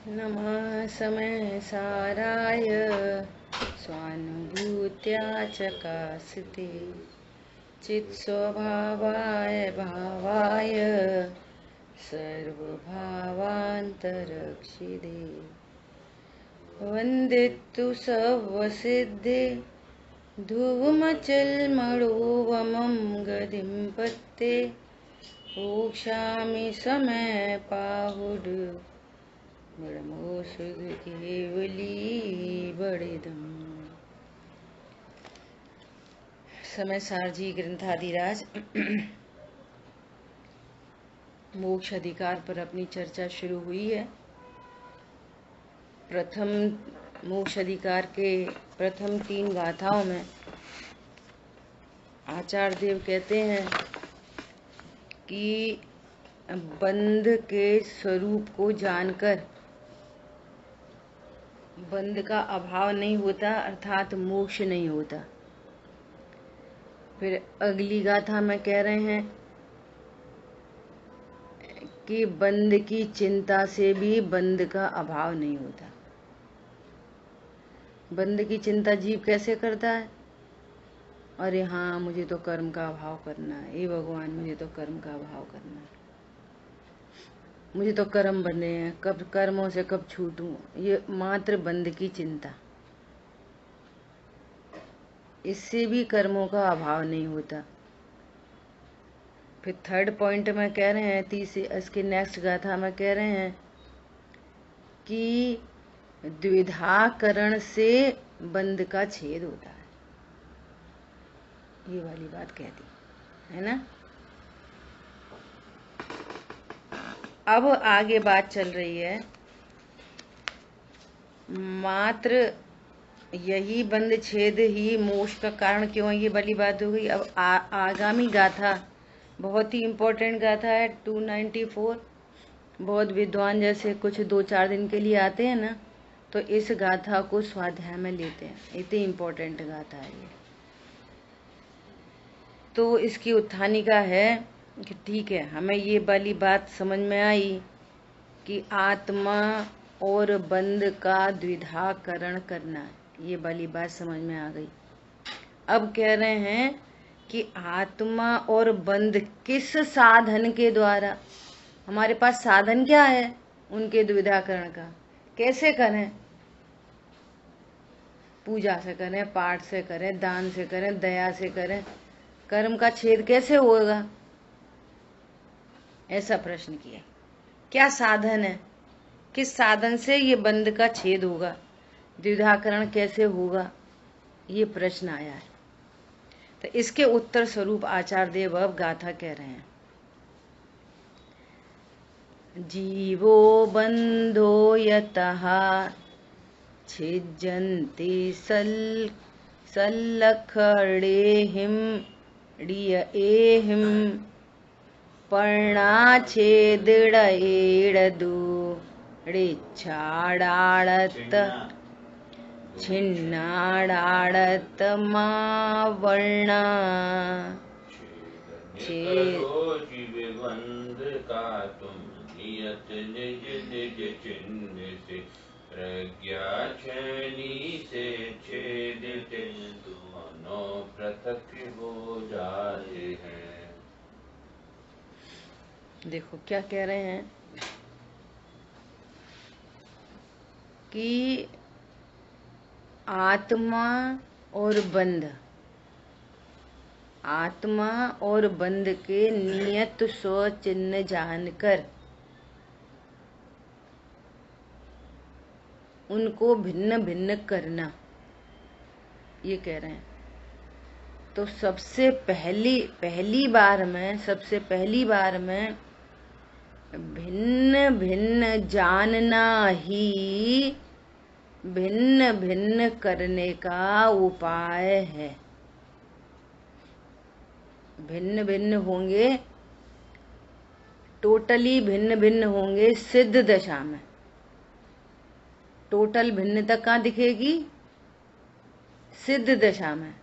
नमः समय साराय स्वानुभूत्या चकासिते चित्स्वभावाय भावाय सर्वभावान्तरक्षिदे वन्दितु सर्वसिद्धे ध्रुवमचलमणोवमं गतिं पत्ते ओक्षामि समय पाहुड ब्रह्मो सुध केवली बड़ेदम। समय सारजी ग्रंथाधिराज मोक्ष अधिकार पर अपनी चर्चा शुरू हुई है। प्रथम मोक्ष अधिकार के प्रथम 3 गाथाओं में आचार्य देव कहते हैं कि बंध के स्वरूप को जानकर बंध का अभाव नहीं होता, अर्थात मोक्ष नहीं होता। फिर अगली गाथा में कह रहे हैं कि बंध की चिंता से भी बंध का अभाव नहीं होता। बंध की चिंता जीव कैसे करता है? अरे हाँ, मुझे तो कर्म का अभाव करना है, हे भगवान मुझे तो कर्म का अभाव करना है, मुझे तो कर्म बने हैं, कब कर्मों से कब छूटूं। ये मात्र बंध की चिंता, इससे भी कर्मों का अभाव नहीं होता। फिर 3rd पॉइंट में कह रहे हैं, इसके नेक्स्ट गाथा में कह रहे हैं कि द्विधाकरण से बंध का छेद होता है। ये वाली बात कहती है ना। अब आगे बात चल रही है, मात्र यही बंध छेद ही मोक्ष का कारण क्यों है, ये वाली बात हो गई। अब आगामी गाथा बहुत ही इम्पोर्टेंट गाथा है, 294। बहुत विद्वान जैसे कुछ 2-4 दिन के लिए आते हैं ना, तो इस गाथा को स्वाध्याय में लेते हैं, इतनी इम्पोर्टेंट गाथा है ये। तो इसकी उत्थानिका है कि ठीक है, हमें ये वाली बात समझ में आई कि आत्मा और बंध का द्विधाकरण करना है, ये वाली बात समझ में आ गई। अब कह रहे हैं कि आत्मा और बंध किस साधन के द्वारा, हमारे पास साधन क्या है उनके द्विधाकरण का, कैसे करें? पूजा से करें, पाठ से करें, दान से करें, दया से करें, कर्म का छेद कैसे होगा? ऐसा प्रश्न किया। क्या साधन है, किस साधन से ये बंध का छेद होगा, द्विधाकरण कैसे होगा, ये प्रश्न आया है। तो इसके उत्तर स्वरूप आचार्य देव अब गाथा कह रहे हैं। जीवो बंधो यतः छिज्जन्ति सल्लखडेहिं डियेहिं पर्णाच्छेदिडएडदूडिच्छाडाळत छिन्नाडाळत मावर्णा नियत निज निज चिन्ह से प्रज्ञा छेनी से छेदित दोनों पृथक हो जाते हैं। देखो क्या कह रहे हैं कि आत्मा और बंध, आत्मा और बंध के नियत स्वचिन्ह जानकर उनको भिन्न भिन्न करना, ये कह रहे हैं। तो सबसे पहली बार में भिन्न भिन्न जानना ही भिन्न भिन्न करने का उपाय है। भिन्न भिन्न होंगे, टोटली भिन्न भिन्न होंगे सिद्ध दशा में। टोटल भिन्नता कहाँ दिखेगी? सिद्ध दशा में।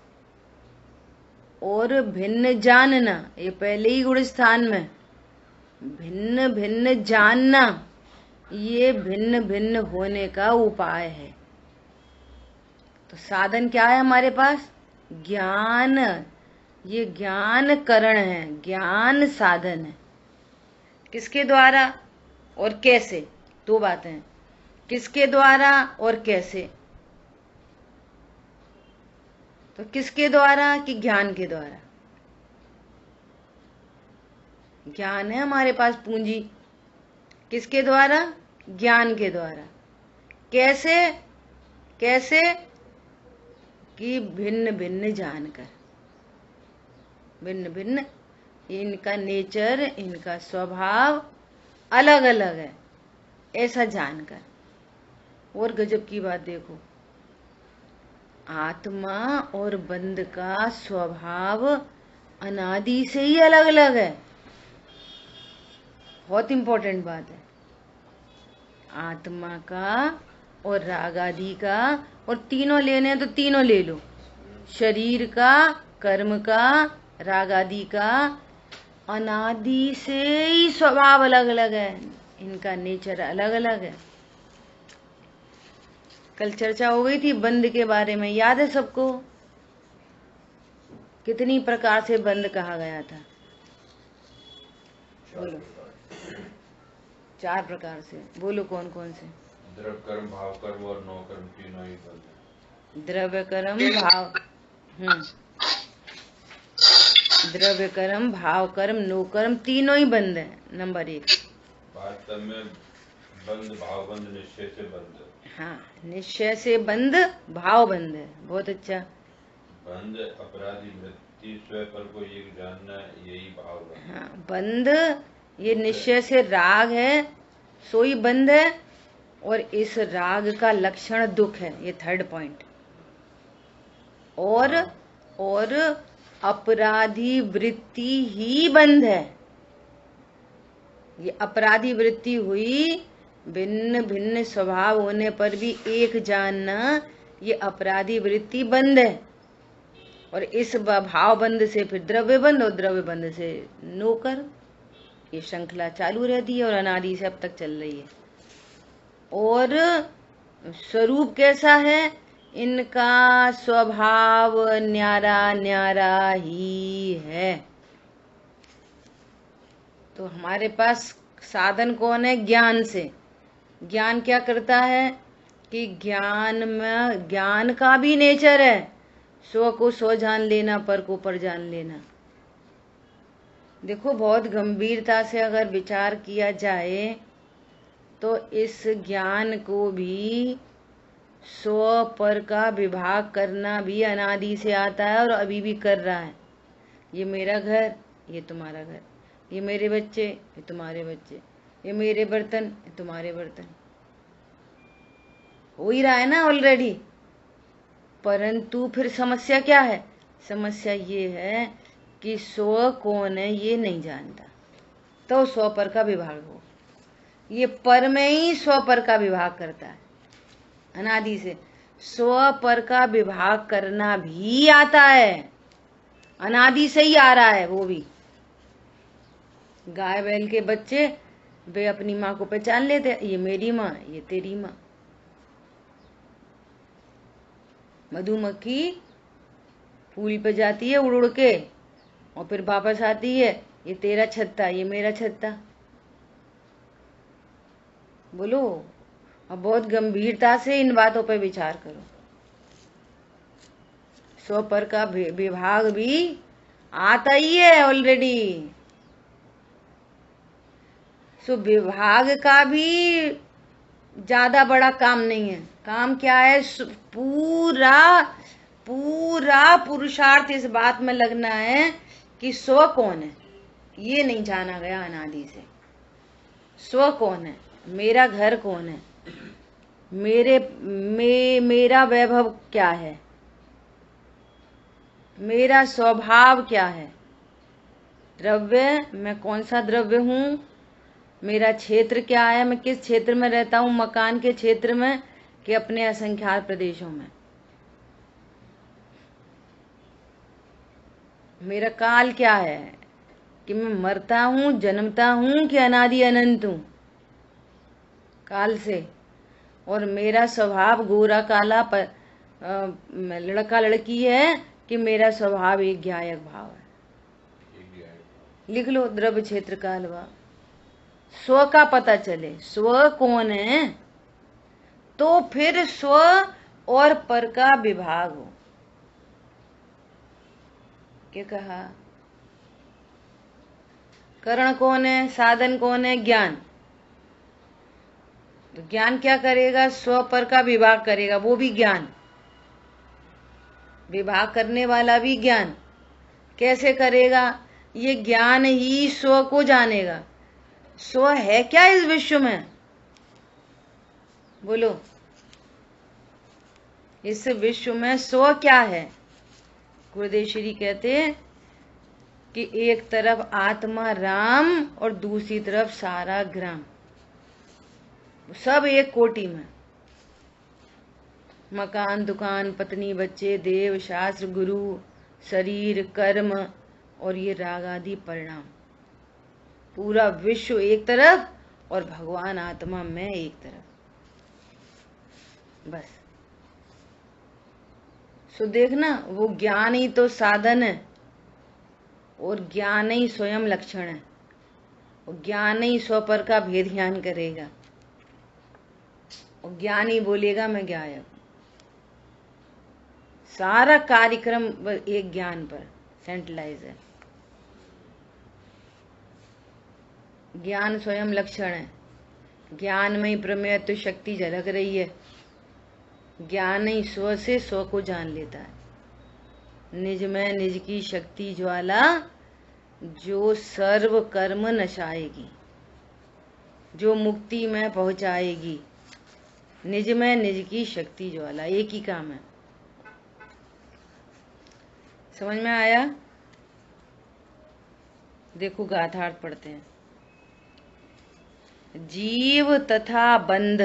और भिन्न जानना, ये पहले ही गुण स्थान में भिन्न भिन्न जानना, ये भिन्न भिन्न होने का उपाय है। तो साधन क्या है हमारे पास? ज्ञान। ये ज्ञान करण है, ज्ञान साधन है। किसके द्वारा और कैसे? दो बातें हैं, किसके द्वारा और कैसे। तो किसके द्वारा कि ज्ञान के द्वारा। ज्ञान है हमारे पास पूंजी, किसके द्वारा? ज्ञान के द्वारा। कैसे? कैसे कि भिन्न भिन्न जानकर, भिन्न भिन्न इनका नेचर, इनका स्वभाव अलग अलग है, ऐसा जानकर। और गजब की बात देखो, आत्मा और बंद का स्वभाव अनादि से ही अलग अलग है। बहुत इंपॉर्टेंट बात है। आत्मा का और राग आदि का, और तीनों लेने हैं तो तीनों ले लो, शरीर का, कर्म का, राग आदि का, अनादि से ही स्वभाव अलग अलग है, इनका नेचर अलग अलग है। कल चर्चा हो गई थी बंद के बारे में, याद है सबको? कितनी प्रकार से बंद कहा गया था? बोलो। 4 प्रकार से। बोलो कौन कौन से? द्रव्य कर्म, भाव कर्म और नौ कर्म, तीनों ही बंद है। द्रव्य कर्म, भाव, द्रव्य कर्म, भाव कर्म, नो कर्म, तीनों ही बंद है। नंबर 1। वास्तव में बंद, भाव बंद, निश्चय से बंद। हाँ, निश्चय से बंद, भाव बंद है। बहुत अच्छा। बंद अपराधी वृत्ति, स्वयं पर को एक जानना, यही भाव बंद। हाँ, बंद ये निश्चय से राग है, सोई बंद है। और इस राग का लक्षण दुख है, ये 3rd पॉइंट। और अपराधी वृत्ति ही बंद है। ये अपराधी वृत्ति हुई, भिन्न भिन्न स्वभाव होने पर भी एक जानना, ये अपराधी वृत्ति बंद है। और इस भाव बंद से फिर द्रव्य बंद, और द्रव्य बंद से नौकर। ये श्रृंखला चालू रहती है और अनादि से अब तक चल रही है। और स्वरूप कैसा है इनका? स्वभाव न्यारा न्यारा ही है। तो हमारे पास साधन कौन है? ज्ञान से। ज्ञान क्या करता है कि ज्ञान में, ज्ञान का भी नेचर है स्व को स्व जान लेना, पर को पर जान लेना। देखो, बहुत गंभीरता से अगर विचार किया जाए तो इस ज्ञान को भी स्व पर का विभाग करना भी अनादि से आता है, और अभी भी कर रहा है। ये मेरा घर, ये तुम्हारा घर, ये मेरे बच्चे, ये तुम्हारे बच्चे, ये मेरे बर्तन, ये तुम्हारे बर्तन। हो ही रहा है ना ऑलरेडी। परंतु फिर समस्या क्या है? समस्या ये है कि स्व कौन है ये नहीं जानता, तो स्व पर का विभाग हो। ये पर में ही स्व पर का विभाग करता है अनादि से। स्व पर का विभाग करना भी आता है, अनादि से ही आ रहा है वो भी। गाय बैल के बच्चे वे अपनी माँ को पहचान लेते, ये मेरी माँ, ये तेरी माँ। मधुमक्खी फूल पे जाती है उड़ उड़ के, और फिर वापस आती है, ये तेरा छत्ता, ये मेरा छत्ता। बोलो, अब बहुत गंभीरता से इन बातों पर विचार करो। स्व पर का विभाग भी आता ही है ऑलरेडी। सो विभाग का भी ज्यादा बड़ा काम नहीं है। काम क्या है? पूरा पूरा पुरुषार्थ इस बात में लगना है कि स्व कौन है ये नहीं जाना गया अनादि से। स्व कौन है? मेरा घर कौन है? मेरा वैभव क्या है? मेरा स्वभाव क्या है? द्रव्य, मैं कौन सा द्रव्य हूं? मेरा क्षेत्र क्या है? मैं किस क्षेत्र में रहता हूं? मकान के क्षेत्र में कि अपने असंख्यात प्रदेशों में? मेरा काल क्या है कि मैं मरता हूं, जन्मता हूं कि अनादि अनंत हूं? काल से, और मेरा स्वभाव गोरा काला लड़का लड़की है कि मेरा स्वभाव एक ज्ञायक भाव है। लिख लो द्रव्य क्षेत्र काल भाव। स्व का पता चले, स्व कौन है, तो फिर स्व और पर का विभाग हो। क्या कहा? करण कौन है, साधन कौन है? ज्ञान। तो ज्ञान क्या करेगा? स्व पर का विभाग करेगा, वो भी ज्ञान। विभाग करने वाला भी ज्ञान। कैसे करेगा? ये ज्ञान ही स्व को जानेगा। स्व है क्या इस विश्व में? बोलो, इस विश्व में स्व क्या है? गुरुदेव श्री कहते हैं कि एक तरफ आत्मा राम और दूसरी तरफ सारा ग्राम, सब एक कोटि में। मकान, दुकान, पत्नी, बच्चे, देव, शास्त्र, गुरु, शरीर, कर्म और ये राग आदि परिणाम, पूरा विश्व एक तरफ और भगवान आत्मा में एक तरफ। बस सो देखना, वो ज्ञान ही तो साधन है और ज्ञान ही स्वयं लक्षण है, और ज्ञान ही स्वपर का भेद ज्ञान करेगा, और ज्ञान ही बोलेगा मैं ज्ञायक। सारा कार्यक्रम एक ज्ञान पर सेंट्रलाइज है। ज्ञान स्वयं लक्षण है। ज्ञान में ही प्रमेयत्व शक्ति झलक रही है। ज्ञान ही स्व से स्व को जान लेता है। निज में निज की शक्ति ज्वाला, जो सर्व कर्म नशाएगी, जो मुक्ति में पहुंचाएगी। निज में निज की शक्ति ज्वाला, एक ही काम है। समझ में आया? देखो गाथार्थ पढ़ते हैं। जीव तथा बंध,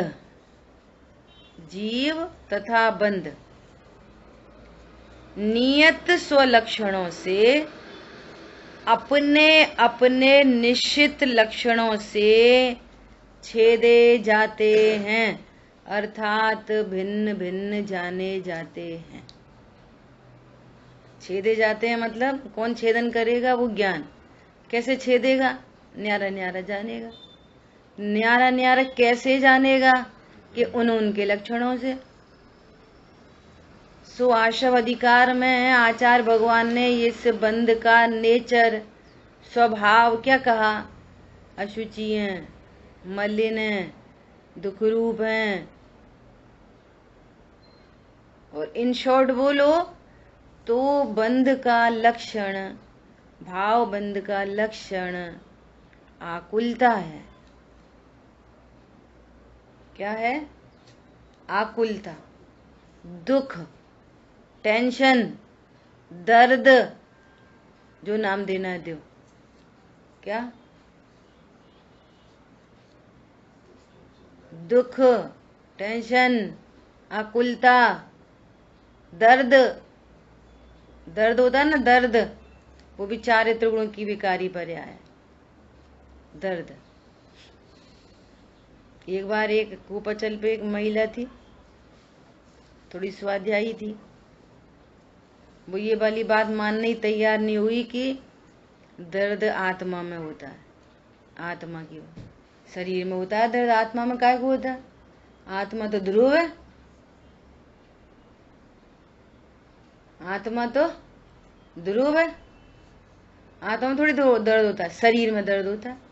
जीव तथा बंध नियत स्वलक्षणों से अपने अपने निश्चित लक्षणों से छेदे जाते हैं, अर्थात भिन्न भिन्न जाने जाते हैं। छेदे जाते हैं मतलब कौन छेदन करेगा? वो ज्ञान। कैसे छेदेगा? न्यारा न्यारा जानेगा। न्यारा न्यारा कैसे जानेगा? कि उनके लक्षणों से। सो आशव अधिकार में आचार्य भगवान ने इस बंध का नेचर, स्वभाव क्या कहा? अशुचि है, मलिन है, दुख रूप है। और इन शॉर्ट बोलो तो बंध का लक्षण, भाव बंध का लक्षण आकुलता है। क्या है? आकुलता, दुख, टेंशन, दर्द, जो नाम देना है दो। क्या? दुख, टेंशन, आकुलता, दर्द। दर्द होता है ना, दर्द, वो भी चारित्र गुणों की विकारी पर्याय है। दर्द। एक बार एक कूपचल पे एक महिला थी, थोड़ी स्वाध्यायी थी। वो ये वाली बात मानने ही तैयार नहीं हुई कि दर्द आत्मा में होता है। आत्मा की शरीर में होता है दर्द, आत्मा में काय को होता है? आत्मा तो ध्रुव है। आत्मा तो ध्रुव है। आत्मा में थोड़ी दर्द होता है, शरीर में दर्द होता है।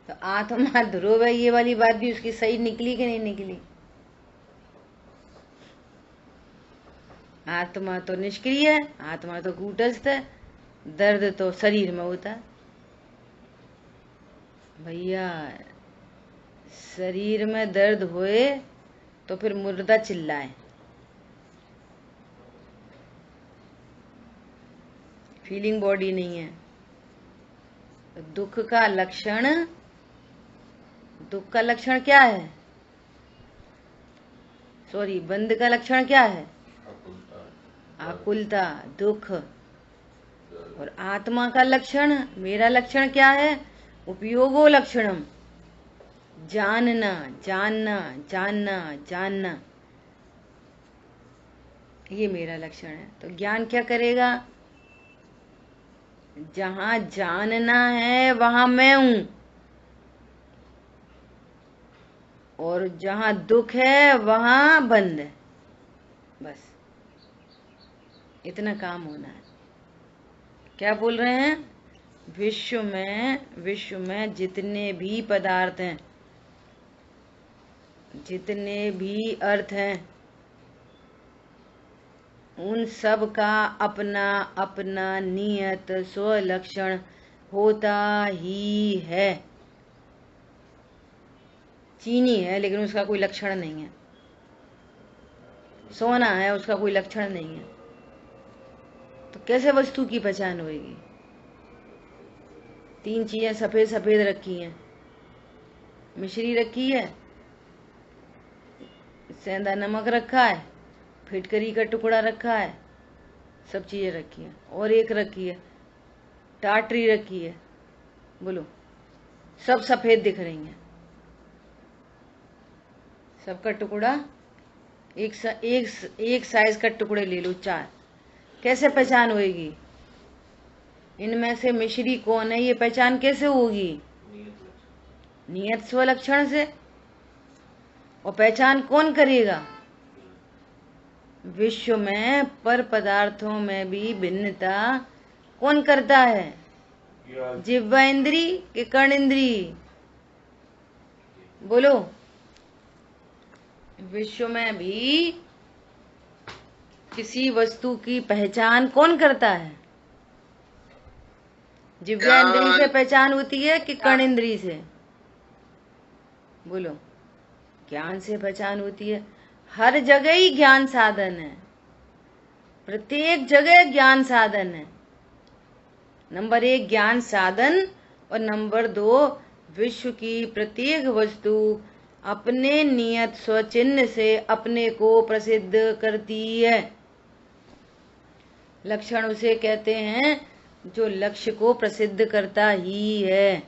तो आत्मा ध्रुव है, ये वाली बात भी उसकी सही निकली कि नहीं निकली? आत्मा तो निष्क्रिय है, आत्मा तो कूटस्थ है, दर्द तो शरीर में होता है। भैया शरीर में दर्द होए तो फिर मुर्दा चिल्लाए। फीलिंग बॉडी नहीं है। दुख का लक्षण, दुख का लक्षण क्या है? सॉरी, बंध का लक्षण क्या है? आकुलता, दुख। और आत्मा का लक्षण, मेरा लक्षण क्या है? उपयोगो लक्षणम, जानना जानना जानना जानना, ये मेरा लक्षण है। तो ज्ञान क्या करेगा? जहां जानना है वहां मैं हूं, और जहां दुख है वहां बंद है। बस इतना काम होना है। क्या बोल रहे हैं? विश्व में जितने भी पदार्थ हैं, जितने भी अर्थ हैं, उन सब का अपना अपना नियत स्वलक्षण होता ही है। चीनी है लेकिन उसका कोई लक्षण नहीं है, सोना है उसका कोई लक्षण नहीं है, तो कैसे वस्तु की पहचान होगी? तीन चीजें सफेद सफेद रखी हैं, मिश्री रखी है, सेंधा नमक रखा है, फिटकरी का टुकड़ा रखा है, सब चीजें रखी हैं, और एक रखी है टाटरी रखी है। बोलो, सब सफेद दिख रही हैं, सबका टुकड़ा एक साइज का टुकड़े ले लो, चार, कैसे पहचान होगी? इनमें से मिश्री कौन है ये पहचान कैसे होगी? नियत स्वलक्षण से। और पहचान कौन करेगा? विश्व में पर पदार्थों में भी भिन्नता कौन करता है? जिह्वा इंद्री के कर्ण इंद्री? बोलो, विश्व में भी किसी वस्तु की पहचान कौन करता है? जिह्वा इंद्री से पहचान होती है कि कर्ण इंद्री से? बोलो, ज्ञान से पहचान होती है। हर जगह ही ज्ञान साधन है, प्रत्येक जगह ज्ञान साधन है। नंबर 1 ज्ञान साधन, और नंबर 2 विश्व की प्रत्येक वस्तु अपने नियत स्वचिन्ह से अपने को प्रसिद्ध करती है। लक्षण उसे कहते हैं जो लक्ष्य को प्रसिद्ध करता ही है।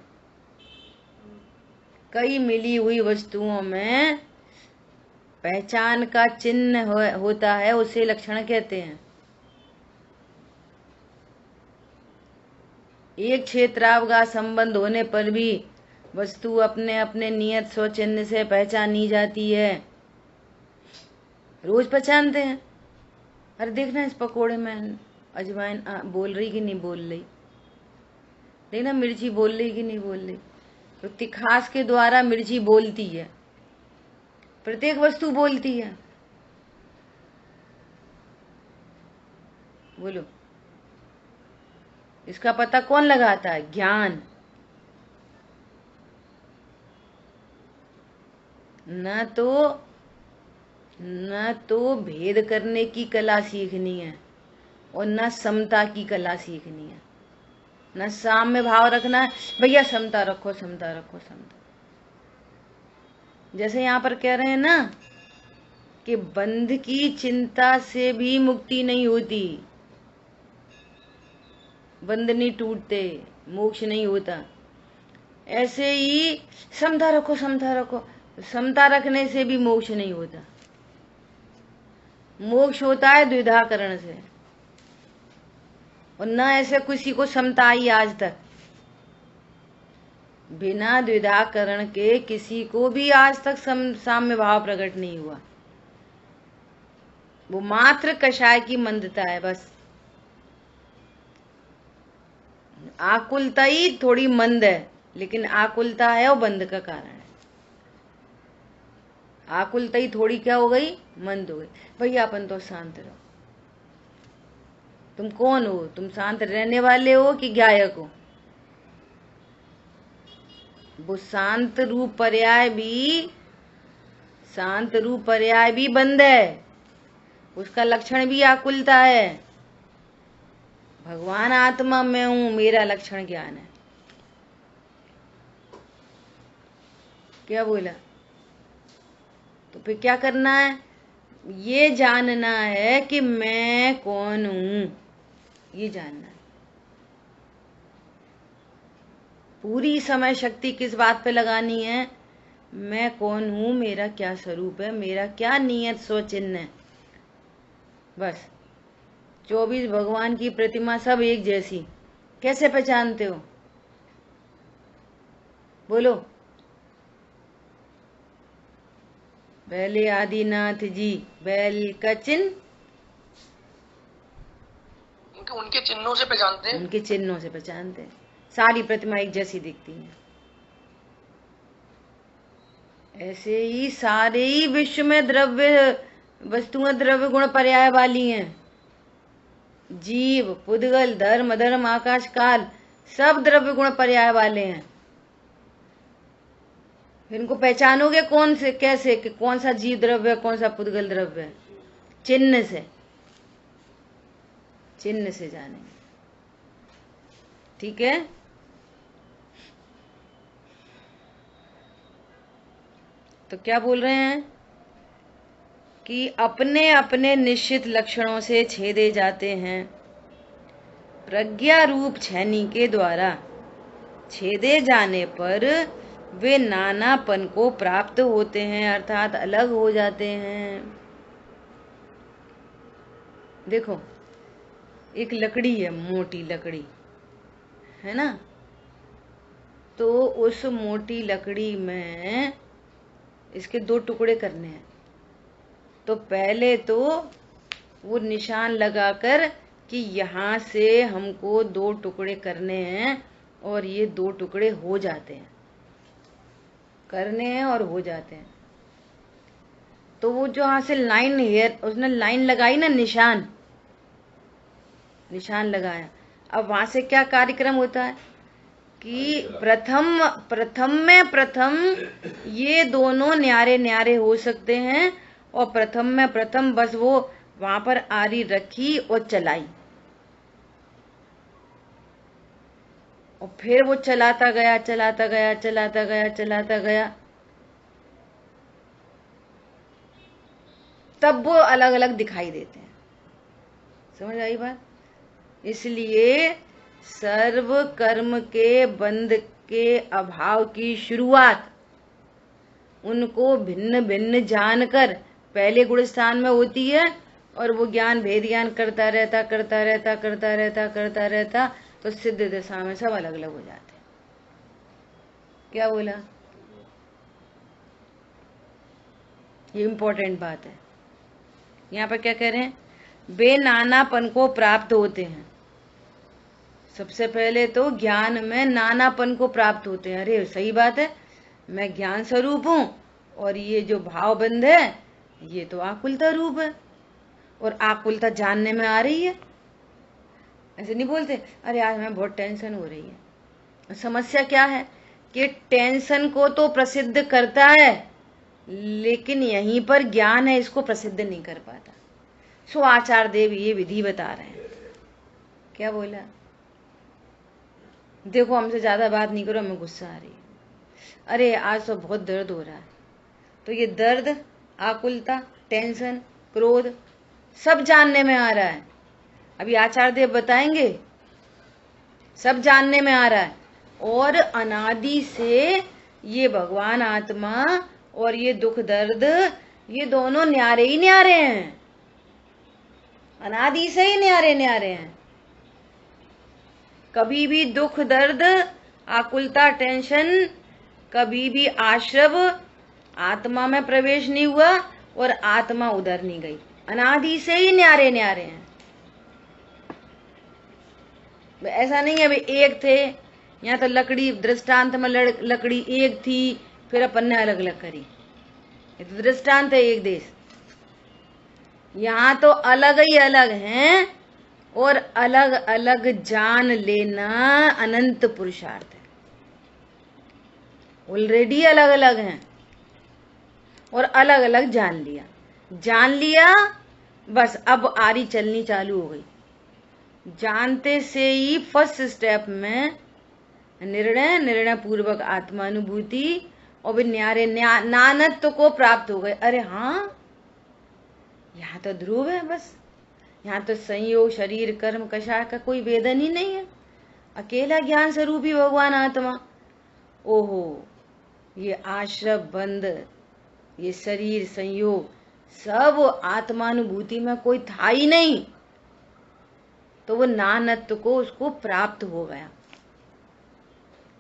कई मिली हुई वस्तुओं में पहचान का चिन्ह होता है, उसे लक्षण कहते हैं। एक क्षेत्रावगा संबंध होने पर भी वस्तु अपने अपने नियत स्वचिन्ह से पहचानी जाती है। रोज पहचानते हैं। अरे देखना इस पकोड़े में अजवाइन बोल रही कि नहीं बोल रही, देखना मिर्ची बोल रही कि नहीं बोल रही। तो तिखास के द्वारा मिर्ची बोलती है, प्रत्येक वस्तु बोलती है। बोलो, इसका पता कौन लगाता है? ज्ञान। न तो भेद करने की कला सीखनी है, और न समता की कला सीखनी है, न साम्य भाव रखना है। भैया समता रखो, समता रखो, समता। जैसे यहाँ पर कह रहे हैं ना कि बंध की चिंता से भी मुक्ति नहीं होती, बंध नहीं टूटते, मोक्ष नहीं होता। ऐसे ही समता रखो, समता रखो, समता रखने से भी मोक्ष नहीं होता। मोक्ष होता है द्विधाकरण से, और न ऐसे किसी को समता आई आज तक। बिना द्विधाकरण के किसी को भी आज तक साम्य भाव प्रकट नहीं हुआ। वो मात्र कषाय की मंदता है बस। आकुलता ही थोड़ी मंद है, लेकिन आकुलता है वो बंध का कारण है। आकुलता ही थोड़ी क्या हो गई? मंद हो गई। भैया अपन तो शांत रहो। तुम कौन हो? तुम शांत रहने वाले हो कि गायक हो? वो शांत रूप पर्याय भी बंद है, उसका लक्षण भी आकुलता है। भगवान आत्मा में हूं, मेरा लक्षण ज्ञान है। क्या बोला? तो फिर क्या करना है? ये जानना है कि मैं कौन हूं, ये जानना है। पूरी समय शक्ति किस बात पे लगानी है? मैं कौन हूं, मेरा क्या स्वरूप है, मेरा क्या नियत स्वचिन्ह है। बस 24 भगवान की प्रतिमा सब एक जैसी, कैसे पहचानते हो? बोलो। पहले आदिनाथ जी बैल का चिन्ह, उनके चिन्हों से पहचानते हैं। उनके चिन्हों से पहचानते हैं। सारी प्रतिमा एक जैसी दिखती है। ऐसे ही सारे ही विश्व में द्रव्य वस्तुएं द्रव्य गुण पर्याय वाली हैं। जीव, पुद्गल, धर्म, अधर्म, आकाश, काल सब द्रव्य गुण पर्याय वाले हैं। इनको पहचानोगे कौन से, कैसे कि कौन सा जीव द्रव्य है, कौन सा पुद्गल द्रव्य है? चिन्ह से, चिन्ह से जानेंगे। ठीक है। तो क्या बोल रहे हैं कि अपने अपने निश्चित लक्षणों से छेदे जाते हैं। प्रज्ञा रूप छैनी के द्वारा छेदे जाने पर वे नानापन को प्राप्त होते हैं, अर्थात अलग हो जाते हैं। देखो, एक लकड़ी है, मोटी लकड़ी है ना, तो उस मोटी लकड़ी में इसके 2 टुकड़े करने हैं। तो पहले तो वो निशान लगाकर कि यहाँ से हमको 2 टुकड़े करने हैं, और ये 2 टुकड़े हो जाते हैं, करने हैं और हो जाते हैं। तो वो जो यहाँ से लाइन हेयर उसने लाइन लगाई ना, निशान लगाया। अब वहां से क्या कार्यक्रम होता है कि प्रथम ये दोनों न्यारे न्यारे हो सकते हैं, और प्रथम में प्रथम बस वो वहां पर आरी रखी और चलाई, और फिर वो चलाता गया चलाता गया चलाता गया चलाता गया, तब वो अलग अलग दिखाई देते हैं। समझ आई बात? इसलिए सर्व कर्म के बंध के अभाव की शुरुआत उनको भिन्न भिन्न जानकर पहले गुण स्थान में होती है, और वो ज्ञान भेद ज्ञान करता रहता, तो सिद्ध दशा में सब अलग अलग हो जाते हैं। क्या बोला? ये इंपॉर्टेंट बात है। यहाँ पर क्या कह रहे हैं? वे नानापन को प्राप्त होते हैं। सबसे पहले तो ज्ञान में नानापन को प्राप्त होते हैं। अरे सही बात है, मैं ज्ञान स्वरूप हूं, और ये जो भाव बंध है ये तो आकुलता रूप है, और आकुलता जानने में आ रही है। ऐसे नहीं बोलते, अरे आज मैं बहुत टेंशन हो रही है। समस्या क्या है कि टेंशन को तो प्रसिद्ध करता है, लेकिन यहीं पर ज्ञान है, इसको प्रसिद्ध नहीं कर पाता। सो आचार्य देव ये विधि बता रहे हैं। क्या बोला? देखो, हमसे ज्यादा बात नहीं करो, हमें गुस्सा आ रही है। अरे आज तो बहुत दर्द हो रहा है। तो ये दर्द, आकुलता, टेंशन, क्रोध सब जानने में आ रहा है। अभी आचार्य देव बताएंगे, सब जानने में आ रहा है। और अनादि से ये भगवान आत्मा और ये दुख दर्द, ये दोनों न्यारे ही न्यारे हैं, अनादि से ही न्यारे न्यारे हैं। कभी भी दुख दर्द, आकुलता, टेंशन, कभी भी आश्रव आत्मा में प्रवेश नहीं हुआ, और आत्मा उधर नहीं गई। अनादि से ही न्यारे न्यारे हैं। ऐसा नहीं है भाई एक थे, यहाँ तो लकड़ी दृष्टांत में लकड़ी एक थी, फिर अपन ने अलग अलग करी। ये तो दृष्टांत है एक देश। यहाँ तो अलग ही अलग हैं, और अलग अलग जान लेना अनंत पुरुषार्थ है। ऑलरेडी अलग अलग हैं, और अलग अलग जान लिया बस। अब आरी चलनी चालू हो गई। जानते से ही फर्स्ट स्टेप में निर्णय पूर्वक आत्मानुभूति, और भी न्यारे नानत्व को प्राप्त हो गए। अरे हाँ, यहाँ तो ध्रुव है, बस यहाँ तो संयोग शरीर कर्म कषाय का कोई वेदन ही नहीं है। अकेला ज्ञान स्वरूप ही भगवान आत्मा। ओहो, ये आश्रय बंध, ये शरीर संयोग सब आत्मानुभूति में कोई था ही नहीं, तो वो नानत्व को उसको प्राप्त हो गया।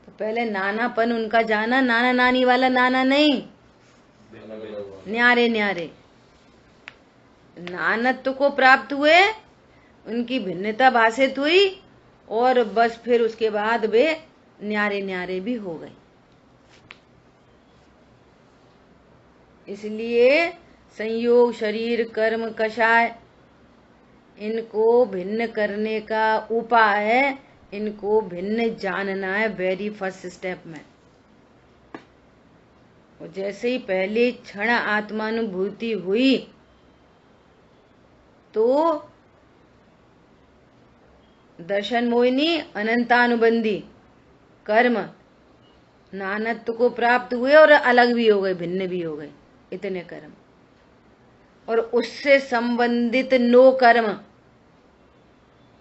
तो पहले नानापन उनका जाना, नाना नानी वाला नाना नहीं, न्यारे न्यारे नानत्व को प्राप्त हुए, उनकी भिन्नता भाषित हुई और बस फिर उसके बाद वे न्यारे न्यारे भी हो गए। इसलिए संयोग, शरीर, कर्म, कषाय, इनको भिन्न करने का उपाय है, इनको भिन्न जानना है वेरी फर्स्ट स्टेप में। और जैसे ही पहले क्षण आत्मानुभूति हुई तो दर्शन मोहिनी अनंतानुबंधी कर्म नानत्व को प्राप्त हुए और अलग भी हो गए, भिन्न भी हो गए इतने कर्म, और उससे संबंधित नो कर्म,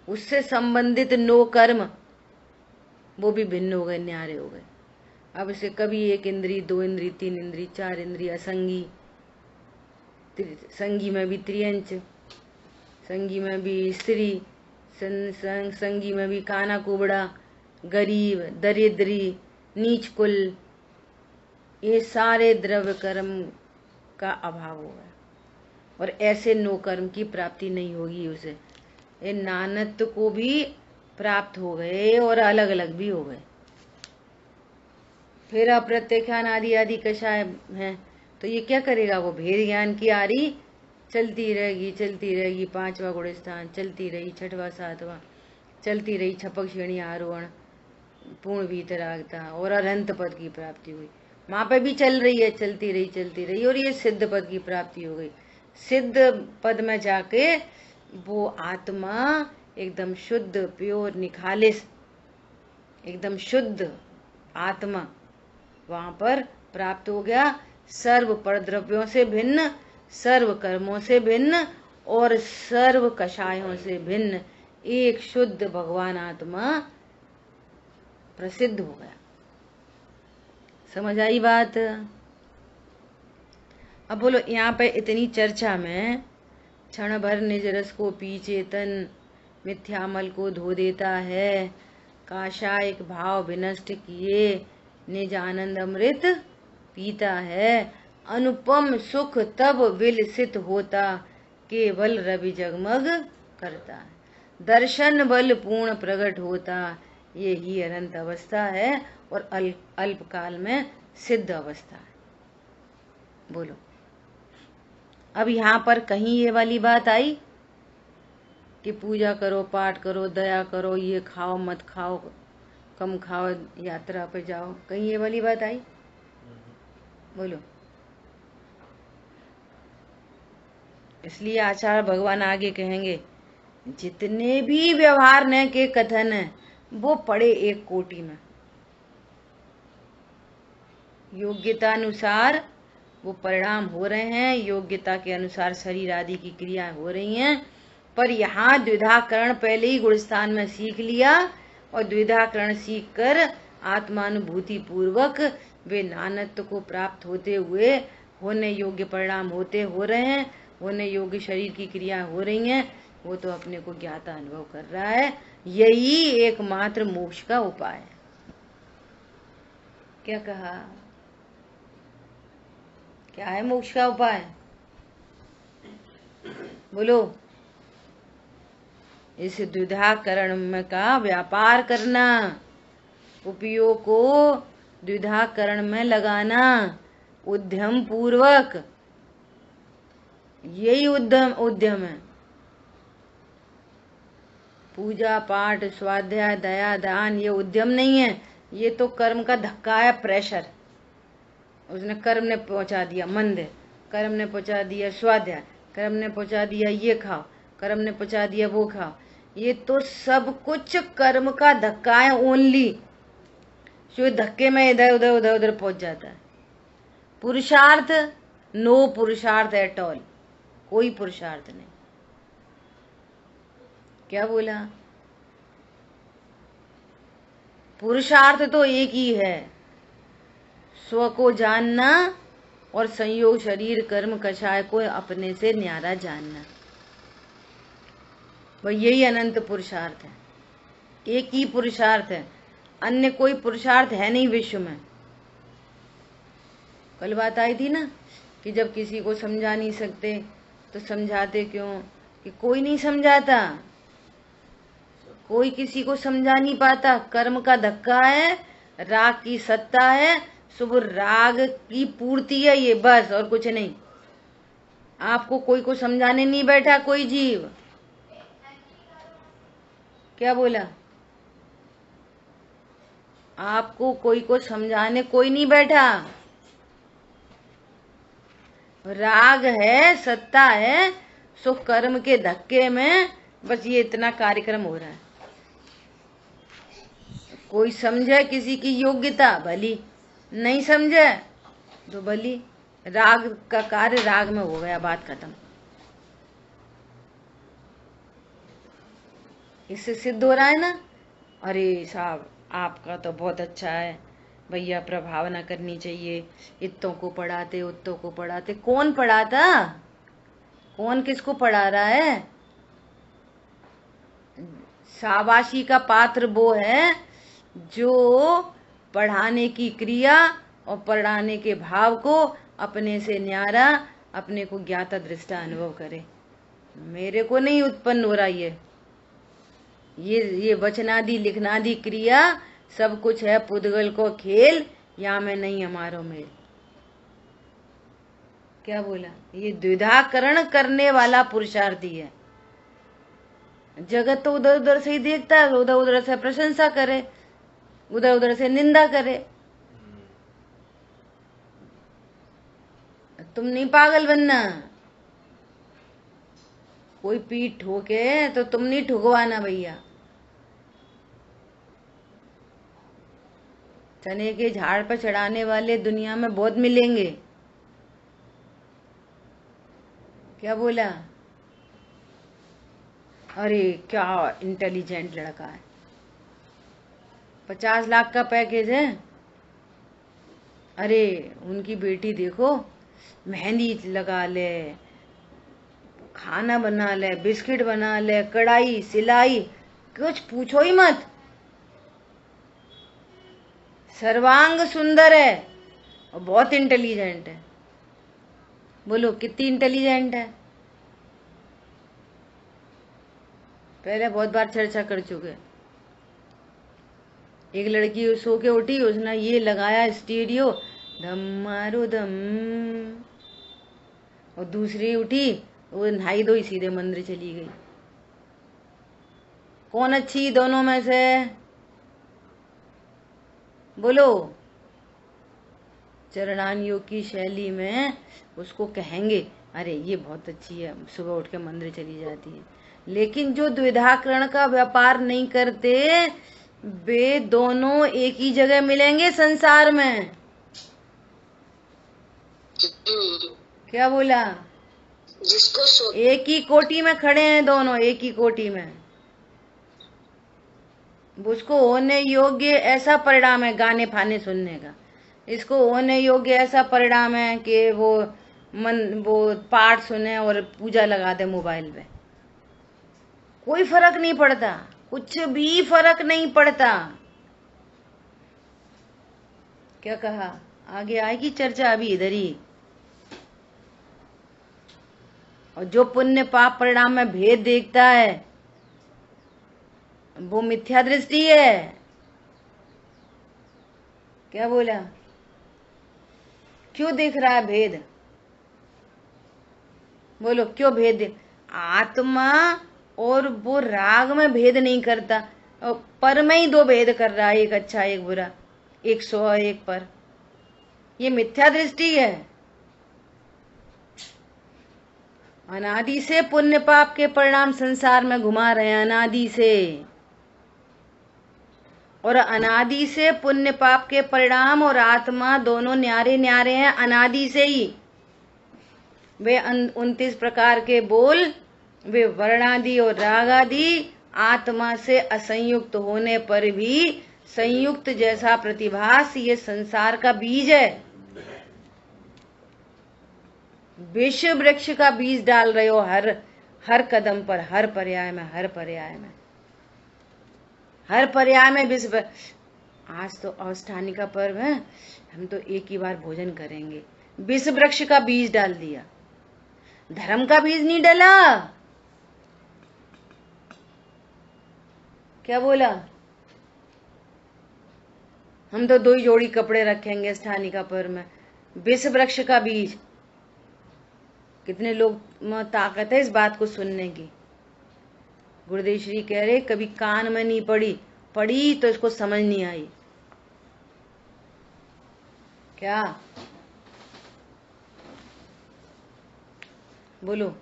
उससे संबंधित नो कर्म वो भी भिन्न हो गए, न्यारे हो गए। अब इसे कभी एक इंद्री, दो इंद्री, तीन इंद्री, चार इंद्री, असंगी, संगी में भी त्रियंच, संगी में भी स्त्री, संगी में भी काना कुबड़ा, गरीब, दरिद्री, नीच कुल, ये सारे द्रव्य कर्म का अभाव होगा और ऐसे नो कर्म की प्राप्ति नहीं होगी उसे। ये नानत्व को भी प्राप्त हो गए और अलग अलग भी हो गए। फिर अप्रत्यक्षान आदि आदि कषाय है, तो ये क्या करेगा? वो भेद ज्ञान की आरी चलती रहेगी, चलती रहेगी, पांचवा गुणस्थान चलती रही, छठवा सातवां चलती रही, छपक श्रेणी आरोहण, पूर्ण वीतरागता और अनंत पद की प्राप्ति हुई। वहां पे भी चल रही है, चलती रही और ये सिद्ध पद की प्राप्ति हो गई। सिद्ध पद में जाके वो आत्मा एकदम शुद्ध, प्योर, निखालिस, एकदम शुद्ध आत्मा वहां पर प्राप्त हो गया, सर्व परद्रव्यों से भिन्न, सर्व कर्मों से भिन्न और सर्व कषायों से भिन्न एक शुद्ध भगवान आत्मा प्रसिद्ध हो गया। समझ आई बात? अब बोलो, यहाँ पे इतनी चर्चा में क्षण भर निज रस को पी चेतन मिथ्यामल को धो देता है, काषायिक भाव विनष्ट किए निज आनंद अमृत पीता है, अनुपम सुख तब विलसित होता केवल रवि जगमग करता है, दर्शन बल पूर्ण प्रकट होता, ये ही अनंत अवस्था है और अल्प काल में सिद्ध अवस्था है। बोलो, अब यहाँ पर कहीं ये वाली बात आई कि पूजा करो, पाठ करो, दया करो, ये खाओ मत खाओ, कम खाओ, यात्रा पे जाओ, कहीं ये वाली बात आई? बोलो। इसलिए आचार्य भगवान आगे कहेंगे, जितने भी व्यवहार न के कथन है वो पड़े एक कोटि में। योग्यता अनुसार वो परिणाम हो रहे हैं, योग्यता के अनुसार शरीर आदि की क्रियाएं हो रही हैं, पर यहाँ द्विधाकरण पहले ही गुणस्थान में सीख लिया और द्विधाकरण सीख कर आत्मानुभूति पूर्वक वे नानत्व को प्राप्त होते हुए होने योग्य परिणाम हो रहे हैं, होने योग्य शरीर की क्रिया हो रही हैं, वो तो अपने को ज्ञाता अनुभव कर रहा है। यही एकमात्र मोक्ष का उपाय है। क्या कहा? क्या है मोक्ष का उपाय? बोलो। इस द्विधाकरण में का व्यापार करना, उपयोग को द्विधाकरण में लगाना उद्यम पूर्वक, यही उद्यम है। पूजा पाठ स्वाध्याय दया दान ये उद्यम नहीं है, ये तो कर्म का धक्का है, प्रेशर। उसने कर्म ने पहुंचा दिया मंदिर, कर्म ने पहुंचा दिया स्वाध्याय, कर्म ने पहुंचा दिया ये खाओ, कर्म ने पहुंचा दिया वो खाओ, ये तो सब कुछ कर्म का धक्का है ओनली, जो धक्के में इधर उधर उधर उधर पहुंच जाता है। पुरुषार्थ नो पुरुषार्थ एट ऑल, कोई पुरुषार्थ नहीं। क्या बोला? पुरुषार्थ तो एक ही है, स्व को जानना और संयोग शरीर कर्म कषाय को अपने से न्यारा जानना, वह यही अनंत पुरुषार्थ है। एक ही पुरुषार्थ है, अन्य कोई पुरुषार्थ है नहीं विश्व में। कल बात आई थी ना कि जब किसी को समझा नहीं सकते तो समझाते क्यों, कि कोई नहीं समझाता, कोई किसी को समझा नहीं पाता। कर्म का धक्का है, राग की सत्ता है, शुभ राग की पूर्ति है ये, बस और कुछ नहीं। आपको कोई को समझाने नहीं बैठा कोई जीव। क्या बोला? आपको कोई को समझाने कोई नहीं बैठा। राग है, सत्ता है, सो कर्म के धक्के में बस ये इतना कार्यक्रम हो रहा है। कोई समझे किसी की योग्यता भली, नहीं समझे तो भली। राग का कार्य राग में हो गया, बात खत्म। इससे सिद्ध हो रहा है ना, अरे साहब आपका तो बहुत अच्छा है भैया, प्रभाव ना करनी चाहिए, इत्तों को पढ़ाते उत्तों को पढ़ाते। कौन पढ़ाता? कौन किसको पढ़ा रहा है? शाबाशी का पात्र वो है जो पढ़ाने की क्रिया और पढ़ाने के भाव को अपने से न्यारा, अपने को ज्ञाता दृष्टा अनुभव करे। मेरे को नहीं उत्पन्न हो रहा ये वचनादि लिखनादि क्रिया सब कुछ है पुद्गल को खेल, या में नहीं हमारो मेल। क्या बोला? ये द्विधाकरण करने वाला पुरुषार्थी है। जगत तो उधर उधर से ही देखता है, उधर उधर से प्रशंसा करे, उधर उधर से निंदा करे। तुम नहीं पागल बनना, कोई पीठ ठोके तो तुम नहीं ठुकवाना भैया। चने के झाड़ पर चढ़ाने वाले दुनिया में बहुत मिलेंगे। क्या बोला? अरे क्या इंटेलिजेंट लड़का है, 50 लाख का पैकेज है। अरे उनकी बेटी देखो, मेहंदी लगा ले, खाना बना ले, बिस्किट बना ले, कढ़ाई सिलाई, कुछ पूछो ही मत। सर्वांग सुंदर है और बहुत इंटेलिजेंट है। बोलो कितनी इंटेलिजेंट है? पहले बहुत बार चर्चा कर चुके। एक लड़की सो के उठी, उसने ये लगाया स्टीरियो, धम मारो धम, और दूसरी उठी, वो नहाई धोई सीधे मंदिर चली गई। कौन अच्छी दोनों में से? बोलो। चरणान योग की शैली में उसको कहेंगे अरे ये बहुत अच्छी है, सुबह उठ के मंदिर चली जाती है। लेकिन जो द्विधाकरण का व्यापार नहीं करते, वे दोनों एक ही जगह मिलेंगे संसार में। क्या बोला? जिसको एक ही कोटि में खड़े हैं दोनों, एक ही कोटि में। उसको होने योग्य ऐसा परिणाम है गाने फाने सुनने का, इसको होने योग्य ऐसा परिणाम है कि वो पाठ सुने और पूजा लगा दे मोबाइल में। कोई फर्क नहीं पड़ता, कुछ भी फर्क नहीं पड़ता। क्या कहा? आगे आएगी चर्चा, अभी इधर ही। और जो पुण्य पाप परिणाम में भेद देखता है वो मिथ्या दृष्टि है। क्या बोला? क्यों देख रहा है भेद? बोलो क्यों भेद? आत्मा और वो राग में भेद नहीं करता, और पर में ही दो भेद कर रहा है, एक अच्छा एक बुरा, एक सो एक पर। ये मिथ्या दृष्टि है। अनादि से पुण्य पाप के परिणाम संसार में घुमा रहे हैं, अनादि से। और अनादि से पुण्य पाप के परिणाम और आत्मा दोनों न्यारे न्यारे हैं अनादि से ही। वे 29 प्रकार के बोल, वे वर्णादि और रागादि आत्मा से असंयुक्त होने पर भी संयुक्त जैसा प्रतिभास ये संसार का बीज है। विश्व वृक्ष का बीज डाल रहे हो हर कदम पर, हर पर्याय में, हर पर्याय में विश्व। आज तो अष्टानी का पर्व है, हम तो एक ही बार भोजन करेंगे। विश्व वृक्ष का बीज डाल दिया, धर्म का बीज नहीं डाला। क्या बोला? हम तो 2 ही जोड़ी कपड़े रखेंगे अष्टानी का पर्व में। विश्व वृक्ष का बीज। कितने लोग में ताकत है इस बात को सुनने की। गुरुदेव श्री कह रहे कभी कान में नहीं पड़ी तो इसको समझ नहीं आई। क्या बोलो?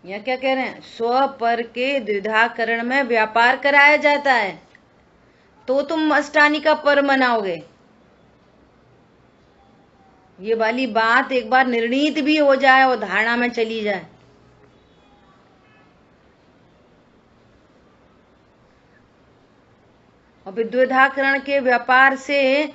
या क्या कह रहे हैं? स्व पर के द्विधाकरण में व्यापार कराया जाता है तो तुम अष्टानी का पर्व मनाओगे। ये वाली बात एक बार निर्णीत भी हो जाए और धारणा में चली जाए, और विद्वधाकरण के व्यापार से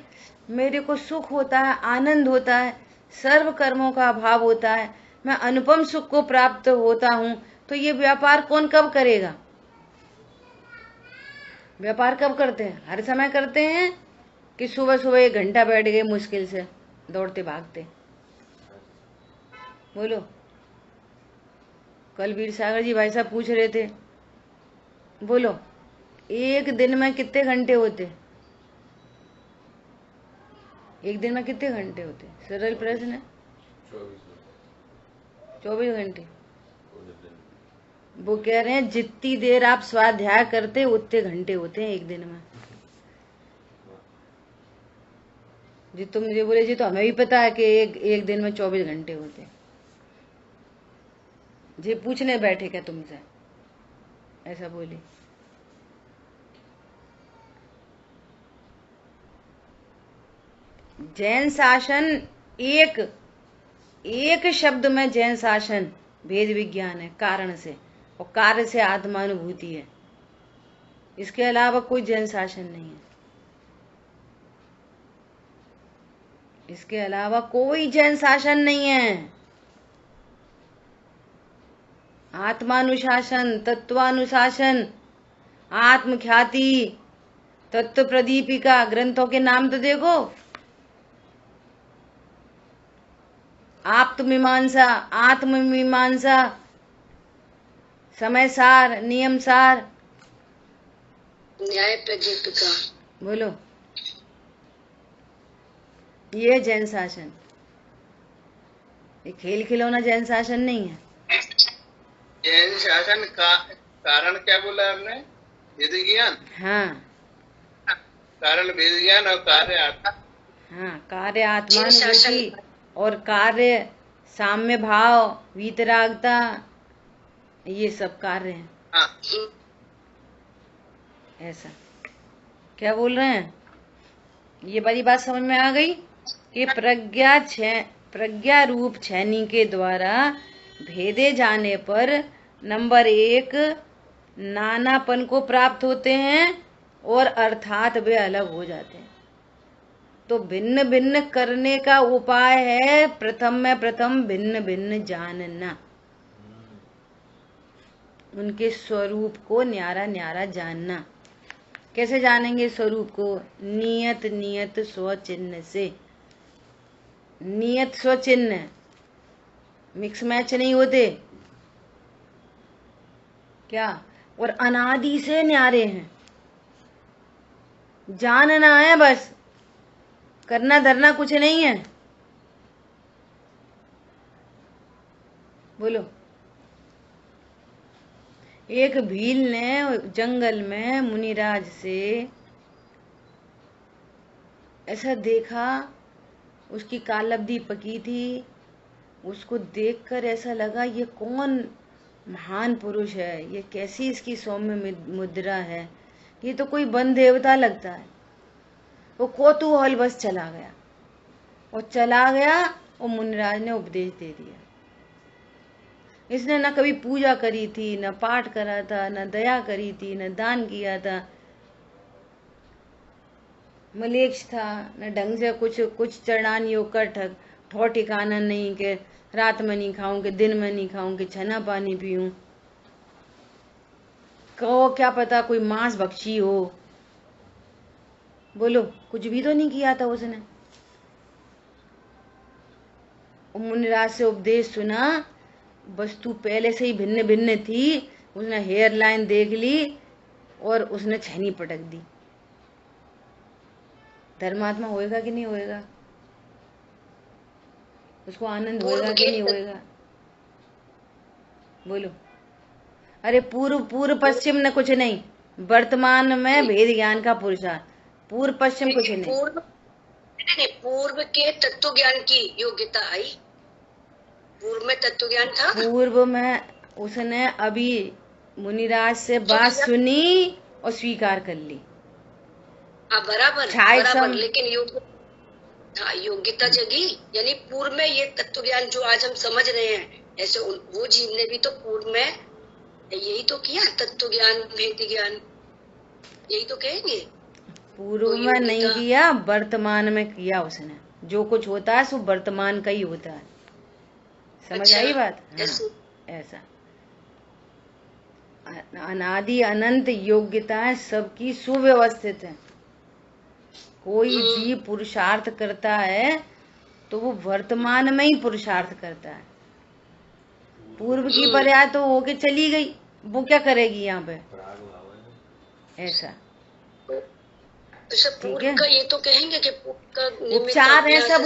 मेरे को सुख होता है, आनंद होता है, सर्व कर्मों का अभाव होता है, मैं अनुपम सुख को प्राप्त होता हूं, तो ये व्यापार कौन कब करेगा? व्यापार कब करते हैं? हर समय करते हैं कि सुबह सुबह 1 घंटा बैठ गए मुश्किल से दौड़ते भागते? बोलो। कल वीर सागर जी भाई साहब पूछ रहे थे, बोलो एक दिन में कितने घंटे होते? एक दिन में कितने घंटे होते? सरल प्रश्न है। 24 घंटे। वो कह रहे हैं जितनी देर आप स्वाध्याय करते उतने घंटे होते हैं एक दिन में। जी तुम मुझे बोले जी तो हमें भी पता है कि एक दिन में 24 घंटे होते हैं। जी पूछने बैठे क्या तुमसे? ऐसा बोली। जैन शासन एक शब्द में जैन शासन भेद विज्ञान है, कारण से, और कार्य से आत्मानुभूति है। इसके अलावा कोई जैन शासन नहीं है। इसके अलावा कोई जैन शासन नहीं है। आत्मानुशासन, तत्वानुशासन, आत्मख्याति, तत्व प्रदीपिका, ग्रंथों के नाम तो देखो। आत्ममीमांसा, आत्ममीमांसा, समय सार, नियम सार, न्याय प्रदीपिका। बोलो। ये जैन शासन, ये खेल खिलौना जैन शासन नहीं है। जैन शासन का कारण क्या बोला आपने? वेद ज्ञान। हाँ, कारण वेद ज्ञान और कार्य आत्मा। हाँ, कार्य आत्मानुभूति और कार्य साम्य भाव, वीतरागता, ये सब कार्य हैं। हाँ। ऐसा क्या बोल रहे हैं? ये बड़ी बात समझ में आ गई कि प्रज्ञा रूप छैनी के द्वारा भेदे जाने पर नंबर 1 नानापन को प्राप्त होते हैं और अर्थात वे अलग हो जाते हैं। तो भिन्न भिन्न करने का उपाय है प्रथम भिन्न भिन्न जानना, उनके स्वरूप को न्यारा न्यारा जानना। कैसे जानेंगे स्वरूप को? नियत स्वचिन्ह से। नियत स्वचिन्ह मिक्स मैच नहीं होते क्या? और अनादि से न्यारे हैं। जानना है बस, करना धरना कुछ नहीं है। बोलो। एक भील ने जंगल में मुनिराज से ऐसा देखा, उसकी कालब्धि पकी थी। उसको देखकर ऐसा लगा ये कौन महान पुरुष है, ये कैसी इसकी सौम्य मुद्रा है, ये तो कोई वन देवता लगता है। वो कौतूहल बस चला गया और मुनिराज ने उपदेश दे दिया। इसने न कभी पूजा करी थी, न पाठ करा था, न दया करी थी, न दान किया था। मलेच्छ था, न ढंग से कुछ चढ़ान योग का ठौ ठिकाना नहीं कि रात में नहीं खाऊं कि दिन में नहीं खाऊं कि छना पानी पीऊं। कहो क्या पता कोई मांस भक्षी हो। बोलो, कुछ भी तो नहीं किया था उसने। मुनिराज से उपदेश सुना, वस्तु पहले से ही भिन्न भिन्न थी, उसने हेयर लाइन देख ली और उसने छेनी पटक दी। धर्मात्मा होएगा कि नहीं होएगा? उसको आनंद होएगा कि नहीं होएगा? बोलो। अरे पूर्व पश्चिम न कुछ नहीं, वर्तमान में भेद ज्ञान का पुरुषार्थ। पूर्व पश्चिम कुछ नहीं। पूर्व के तत्व ज्ञान की योग्यता आई। पूर्व में तत्व ज्ञान था। पूर्व में उसने अभी मुनिराज से बात सुनी और स्वीकार कर ली। बराबर लेकिन योग्यता जगी। यानी पूर्व में ये तत्व ज्ञान जो आज हम समझ रहे हैं, ऐसे वो जीव ने भी तो पूर्व में यही तो किया, तत्व ज्ञान भेद ज्ञान, यही तो कहेंगे। पूर्व में नहीं किया, वर्तमान में किया उसने। जो कुछ होता है सो वर्तमान का ही होता है। समझ आई बात? हाँ, ऐसा अनादि अनंत योग्यताएं सबकी सुव्यवस्थित है। कोई जीव पुरुषार्थ करता है तो वो वर्तमान में ही पुरुषार्थ करता है। पूर्व की पर्याय तो होके चली गई, वो क्या करेगी यहाँ पे? ऐसा ठीक है। ये तो कहेंगे कि उपचार है, सब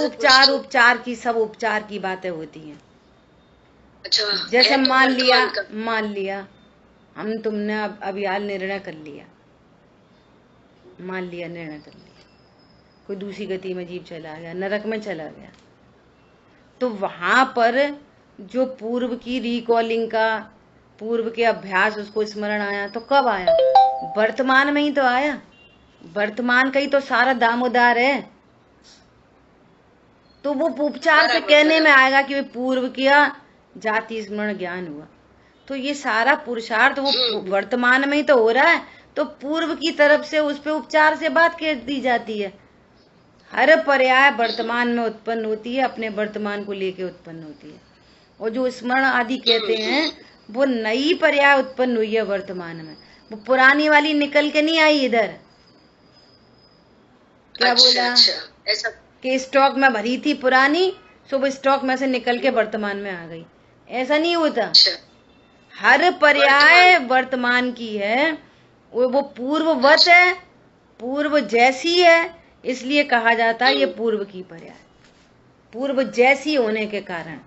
उपचार की सब उपचार की बातें होती हैं। अच्छा, जैसे मान लिया हम तुमने अभी हाल निर्णय कर लिया, मान लिया निर्णय कर लिया, कोई दूसरी गति में जीव चला गया, नरक में चला गया, तो वहां पर जो पूर्व की रिकॉलिंग का, पूर्व के अभ्यास, उसको स्मरण आया तो कब आया? वर्तमान में ही तो आया। वर्तमान का ही तो सारा दामोदार है। तो वो उपचार से कहने में आएगा कि पूर्व किया जाति स्मरण ज्ञान हुआ। तो ये सारा पुरुषार्थ वो वर्तमान में ही तो हो रहा है, तो पूर्व की तरफ से उस पे उपचार से बात कह दी जाती है। हर पर्याय वर्तमान में उत्पन्न होती है, अपने वर्तमान को लेके उत्पन्न होती है। और जो स्मरण आदि कहते हैं वो नई पर्याय उत्पन्न हुई है वर्तमान में, वो पुरानी वाली निकल के नहीं आई इधर। क्या बोला? ऐसा कि स्टॉक में भरी थी पुरानी, सो वो स्टॉक में से निकल के वर्तमान में आ गई। ऐसा नहीं होता। हर पर्याय वर्तमान की है, वो पूर्ववत है, पूर्व जैसी है, इसलिए कहा जाता है ये पूर्व की पर्याय। पूर्व जैसी होने के कारण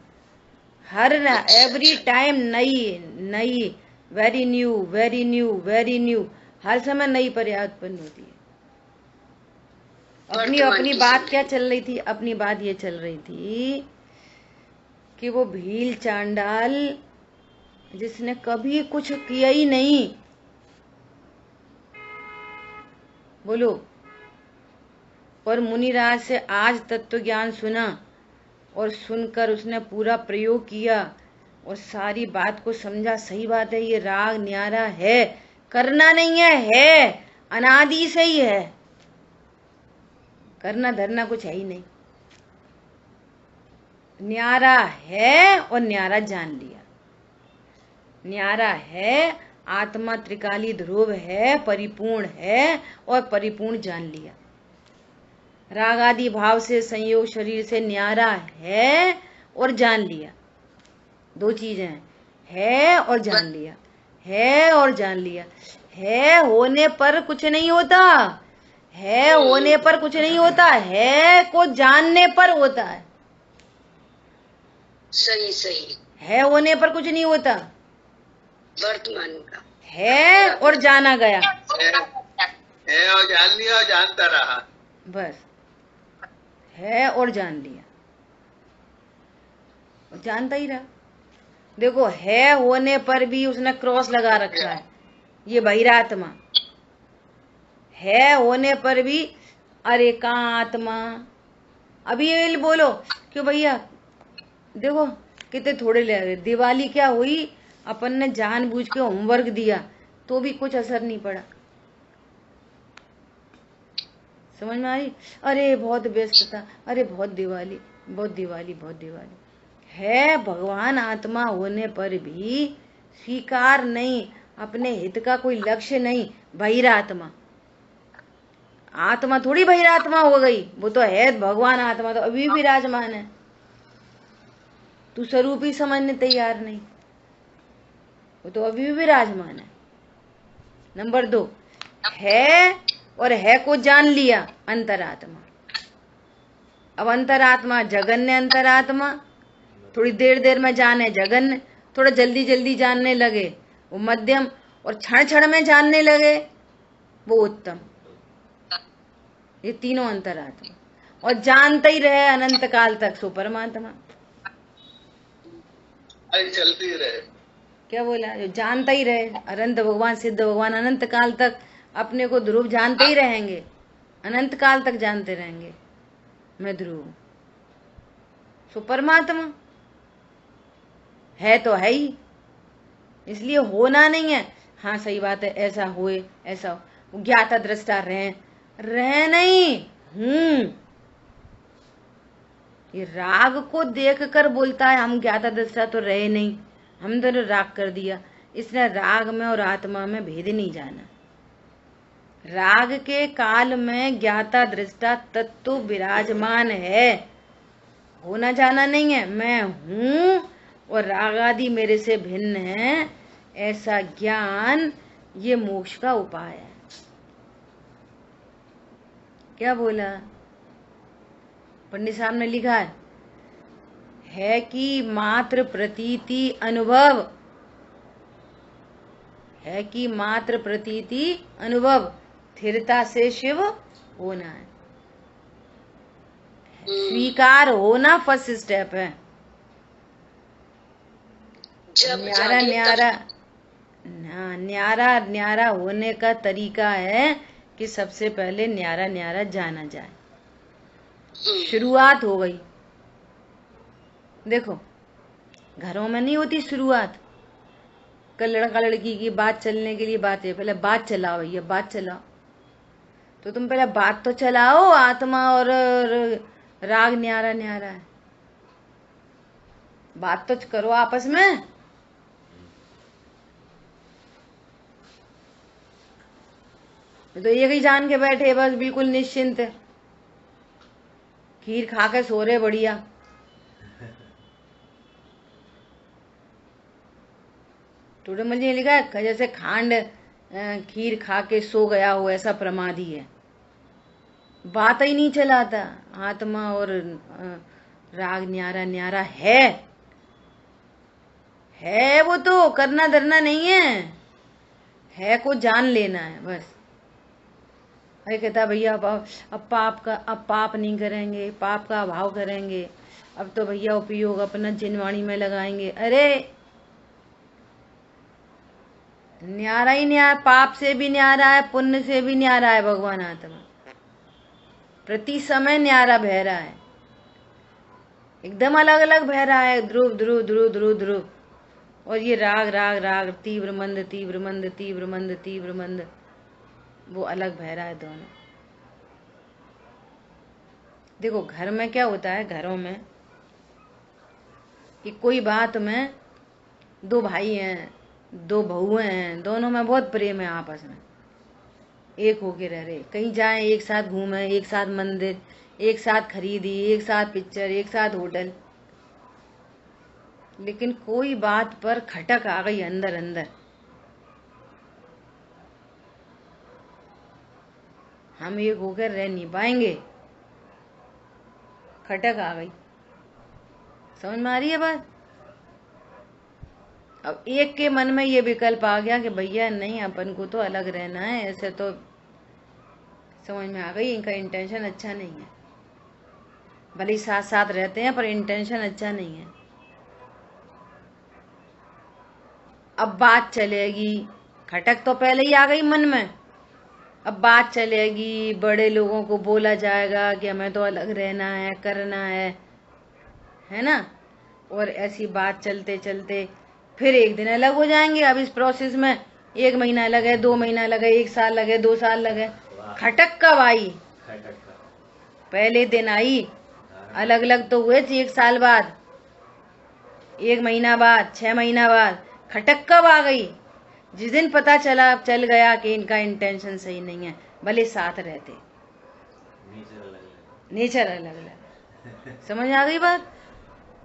हर एवरी टाइम नई very new very new very new, हर समय नई पर्याय उत्पन्न होती है। अपनी बात क्या चल रही थी? अपनी बात ये चल रही थी कि वो भील चांडाल जिसने कभी कुछ किया ही नहीं, बोलो, और मुनिराज से आज तत्व ज्ञान सुना और सुनकर उसने पूरा प्रयोग किया और सारी बात को समझा। सही बात है, ये राग न्यारा है, करना नहीं है अनादि से ही है, करना धरना कुछ है ही नहीं। न्यारा है और न्यारा जान लिया। न्यारा है, आत्मा त्रिकाली ध्रुव है, परिपूर्ण है और परिपूर्ण जान लिया। राग आदि भाव से संयोग शरीर से न्यारा है और जान लिया। दो चीजें है और जान लिया, है और जान लिया। है होने पर कुछ नहीं होता, है होने पर कुछ नहीं होता, है को जानने पर होता है। सही है होने पर कुछ नहीं होता, वर्तमान का है और जाना गया, है और जान लिया और जानता रहा, बस है और जान लिया और जानता ही रहा। देखो, है होने पर भी उसने क्रॉस लगा रखा है, ये बहिरात्मा है होने पर भी। अरे कहाँ आत्मा? अभी ये बोलो क्यों भैया, देखो कितने थोड़े ले गए। दिवाली क्या हुई, अपन ने जानबूझ के होमवर्क दिया तो भी कुछ असर नहीं पड़ा। समझ में आई? अरे बहुत व्यस्त था, अरे बहुत दिवाली, बहुत दिवाली, बहुत दिवाली। है भगवान आत्मा होने पर भी स्वीकार नहीं, अपने हित का कोई लक्ष्य नहीं, बहिरात्मा। आत्मा थोड़ी बहिरात्मा हो गई, वो तो है भगवान आत्मा, तो अभी भी विराजमान है। तू स्वरूप ही समझने तैयार नहीं, वो तो अभी भी विराजमान है। नंबर 2, है और है को जान लिया अंतरात्मा। अब अंतरात्मा जगन्य अंतरात्मा, थोड़ी देर देर में जाने जगन्य, थोड़ा जल्दी जल्दी जानने लगे वो मध्यम, और क्षण क्षण में जानने लगे वो उत्तम। ये तीनों अंतरात्मा, और जानते ही रहे अनंत काल तक सो परमात्मा। चलती रहे। क्या बोला? जो जानता ही रहे, अनंत भगवान, सिद्ध भगवान अनंत काल तक अपने को ध्रुव जानते ही रहेंगे, अनंत काल तक जानते रहेंगे मैं ध्रुव। सो परमात्मा है तो है ही, इसलिए होना नहीं है। हाँ सही बात है, ऐसा होए ऐसा हो, ज्ञाता दृष्टा रहे नहीं हूं। ये राग को देखकर बोलता है हम ज्ञाता दृष्टा तो रहे नहीं, हम तो राग कर दिया। इसने राग में और आत्मा में भेद नहीं जाना। राग के काल में ज्ञाता दृष्टा तत्व विराजमान है, होना जाना नहीं है। मैं हूं और राग आदि मेरे से भिन्न है, ऐसा ज्ञान ये मोक्ष का उपाय है। क्या बोला पंडित साहब ने? लिखा है कि मात्र प्रतीति अनुभव, है कि मात्र प्रतीति अनुभव, स्थिरता से शिव होना है। स्वीकार होना फर्स्ट स्टेप है। न्यारा न्यारा न्यारा न्यारा होने का तरीका है कि सबसे पहले न्यारा न्यारा जाना जाए। शुरुआत हो गई। देखो घरों में नहीं होती शुरुआत, कल लड़का लड़की की बात चलने के लिए बात है, पहले बात चलाओ भैया, बात चलाओ। तो तुम पहले बात तो चलाओ, आत्मा और राग न्यारा न्यारा है, बात तो करो आपस में। तो ये ही जान के बैठे बस बिल्कुल निश्चिंत, खीर खा के सो रहे बढ़िया। टूटे मल्ली लिखा है जैसे खांड खीर खा के सो गया हो, ऐसा प्रमादी है, बात ही नहीं चलाता। आत्मा और राग न्यारा न्यारा है वो तो करना धरना नहीं है को जान लेना है बस। अरे कहता भैया अब पाप नहीं करेंगे, पाप का अभाव करेंगे, अब तो भैया उपयोग अपना जिनवाणी में लगाएंगे। अरे न्यारा ही न्यारा, पाप से भी न्यारा है, पुण्य से भी न्यारा है भगवान आत्मा, प्रति समय न्यारा बह रहा है, एकदम अलग अलग बह रहा है, ध्रुव ध्रुव ध्रुव ध्रुव ध्रुव। और ये राग राग राग, तीव्र मंद तीव्र मंद तीव्र मंद तीव्र मंद, वो अलग बह रहा है दोनों। देखो घर में क्या होता है, घरों में कि कोई बात में दो भाई हैं, दो बहुएं हैं, दोनों में बहुत प्रेम है, आपस में एक होके रह रहे, कहीं जाए एक साथ घूमे, एक साथ मंदिर, एक साथ खरीदी, एक साथ पिक्चर, एक साथ होटल। लेकिन कोई बात पर खटक आ गई अंदर अंदर, हम एक होकर रह नहीं पाएंगे, खटक आ गई। समझ में आ रही है बात? अब एक के मन में ये विकल्प आ गया कि भैया नहीं, अपन को तो अलग रहना है, ऐसे तो समझ में आ गई इनका इंटेंशन अच्छा नहीं है, भले ही साथ साथ रहते हैं पर इंटेंशन अच्छा नहीं है। अब बात चलेगी, खटक तो पहले ही आ गई मन में, अब बात चलेगी, बड़े लोगों को बोला जाएगा कि हमें तो अलग रहना है, करना है ना। और ऐसी बात चलते चलते फिर एक दिन अलग हो जाएंगे। अब इस प्रोसेस में 1 महीना लगे, 2 महीना लगे, 1 साल लगे, 2 साल लगे, खटक कब आई? पहले दिन आई, अलग अलग तो हुए थे 1 साल बाद, 1 महीना बाद, 6 महीना बाद। खटक कब आ गई? जिस दिन पता चल गया कि इनका इंटेंशन सही नहीं है, भले साथ रहते, नेचर अलग अलग। समझ आ गई बात?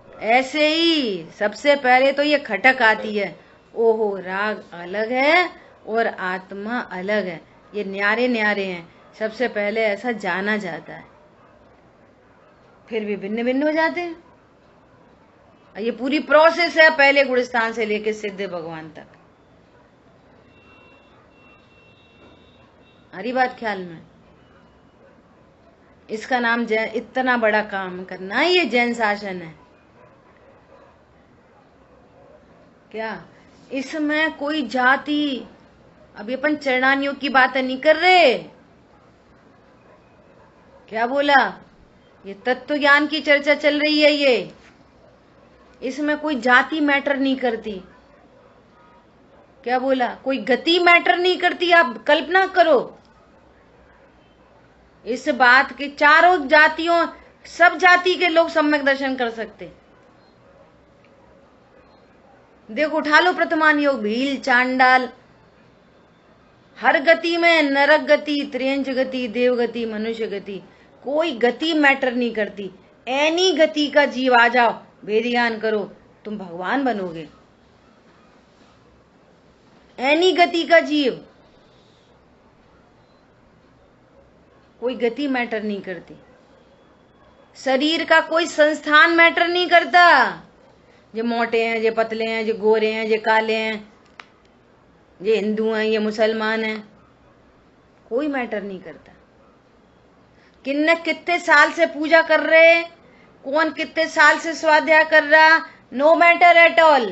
ऐसे ही सबसे पहले तो ये खटक आती है, ओहो राग अलग है और आत्मा अलग है, ये न्यारे न्यारे हैं। सबसे पहले ऐसा जाना जाता है, फिर भी भिन्न भिन्न हो जाते हैं। ये पूरी प्रोसेस है, पहले गुणस्थान से लेकर सिद्ध भगवान तक। हरी बात ख्याल में? इसका नाम जैन, इतना बड़ा काम करना ये जैन शासन है क्या? इसमें कोई जाति, अभी अपन चरणानियों की बात नहीं कर रहे, क्या बोला? ये तत्व ज्ञान की चर्चा चल रही है। ये इसमें कोई जाति मैटर नहीं करती। क्या बोला? कोई गति मैटर नहीं करती। आप कल्पना करो इस बात के, चारों जातियों, सब जाति के लोग सम्यक दर्शन कर सकते। देखो, उठा लो प्रथमान योग, भील चांडाल, हर गति में, नरक गति, त्रियंच गति, देव गति, मनुष्य गति, कोई गति मैटर नहीं करती। एनी गति का जीव आ जाओ, वेद ज्ञान करो, तुम भगवान बनोगे। एनी गति का जीव, कोई गति मैटर नहीं करती। शरीर का कोई संस्थान मैटर नहीं करता। ये मोटे हैं, ये पतले हैं, ये गोरे हैं, ये काले हैं, ये हिंदू हैं, ये मुसलमान हैं, कोई मैटर नहीं करता। कितने साल से पूजा कर रहे, कौन कितने साल से स्वाध्याय कर रहा, नो मैटर एट ऑल।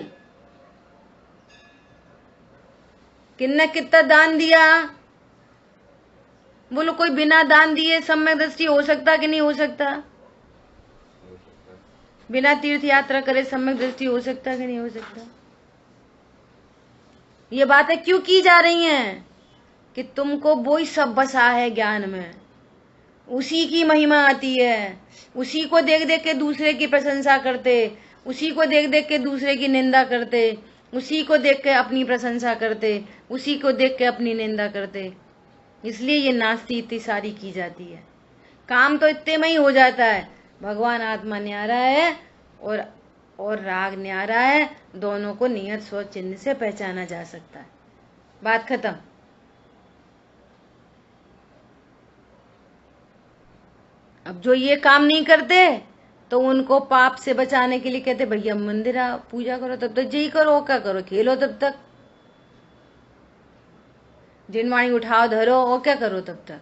कितना दान दिया, बोलो कोई बिना दान दिए सम्यक दृष्टि हो सकता कि नहीं हो सकता? बिना तीर्थ यात्रा करे सम्यक दृष्टि हो सकता कि नहीं हो सकता? ये बातें क्यों की जा रही हैं? कि तुमको वही सब बसा है ज्ञान में, उसी की महिमा आती है, उसी को देख देख के दूसरे की प्रशंसा करते, उसी को देख देख के दूसरे की निंदा करते, उसी को देख के अपनी प्रशंसा करते, उसी को देख के अपनी निंदा करते। इसलिए ये नास्ती इतनी सारी की जाती है। काम तो इतने में ही हो जाता है, भगवान आत्मा न्यारा है और राग न्यारा है, दोनों को नियत स्व चिन्ह से पहचाना जा सकता है। बात खत्म। अब जो ये काम नहीं करते तो उनको पाप से बचाने के लिए कहते भैया मंदिर आओ, पूजा करो, तब तक यही करो, क्या करो, खेलो तब तक, जिनवाणी उठाओ धरो, और क्या करो तब तक।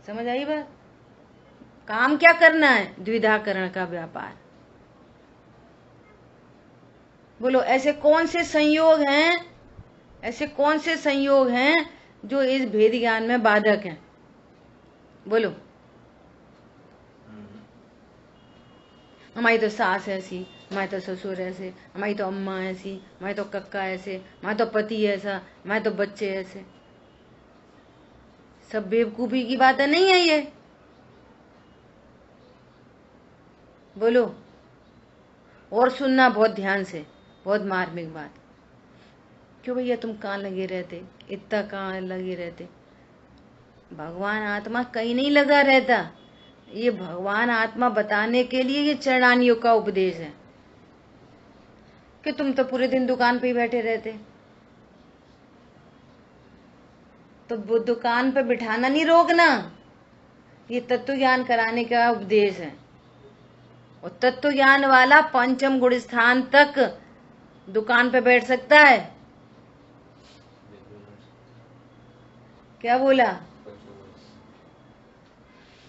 समझ आई बात? काम क्या करना है? द्विधाकरण का व्यापार। बोलो ऐसे कौन से संयोग हैं, ऐसे कौन से संयोग हैं जो इस भेद ज्ञान में बाधक हैं? बोलो। हमारी तो सास ऐसी, हमारे तो ससुर ऐसे, हमारी तो अम्मा ऐसी, हमारे तो कक्का ऐसे, हमारे तो पति ऐसा, हमारे तो बच्चे ऐसे। सब बेवकूफी की बातें नहीं है ये। बोलो। और सुनना बहुत ध्यान से, बहुत मार्मिक बात। क्यों भैया तुम कहाँ लगे रहते, इतना कहाँ लगे रहते? भगवान आत्मा कहीं नहीं लगा रहता। ये भगवान आत्मा बताने के लिए ये चरणानियों का उपदेश है कि तुम तो पूरे दिन दुकान पे ही बैठे रहते, तो वो दुकान पे बिठाना नहीं, रोकना। ये तत्व ज्ञान कराने का उपदेश है। और तत्व ज्ञान वाला पंचम गुण स्थान तक दुकान पे बैठ सकता है। क्या बोला?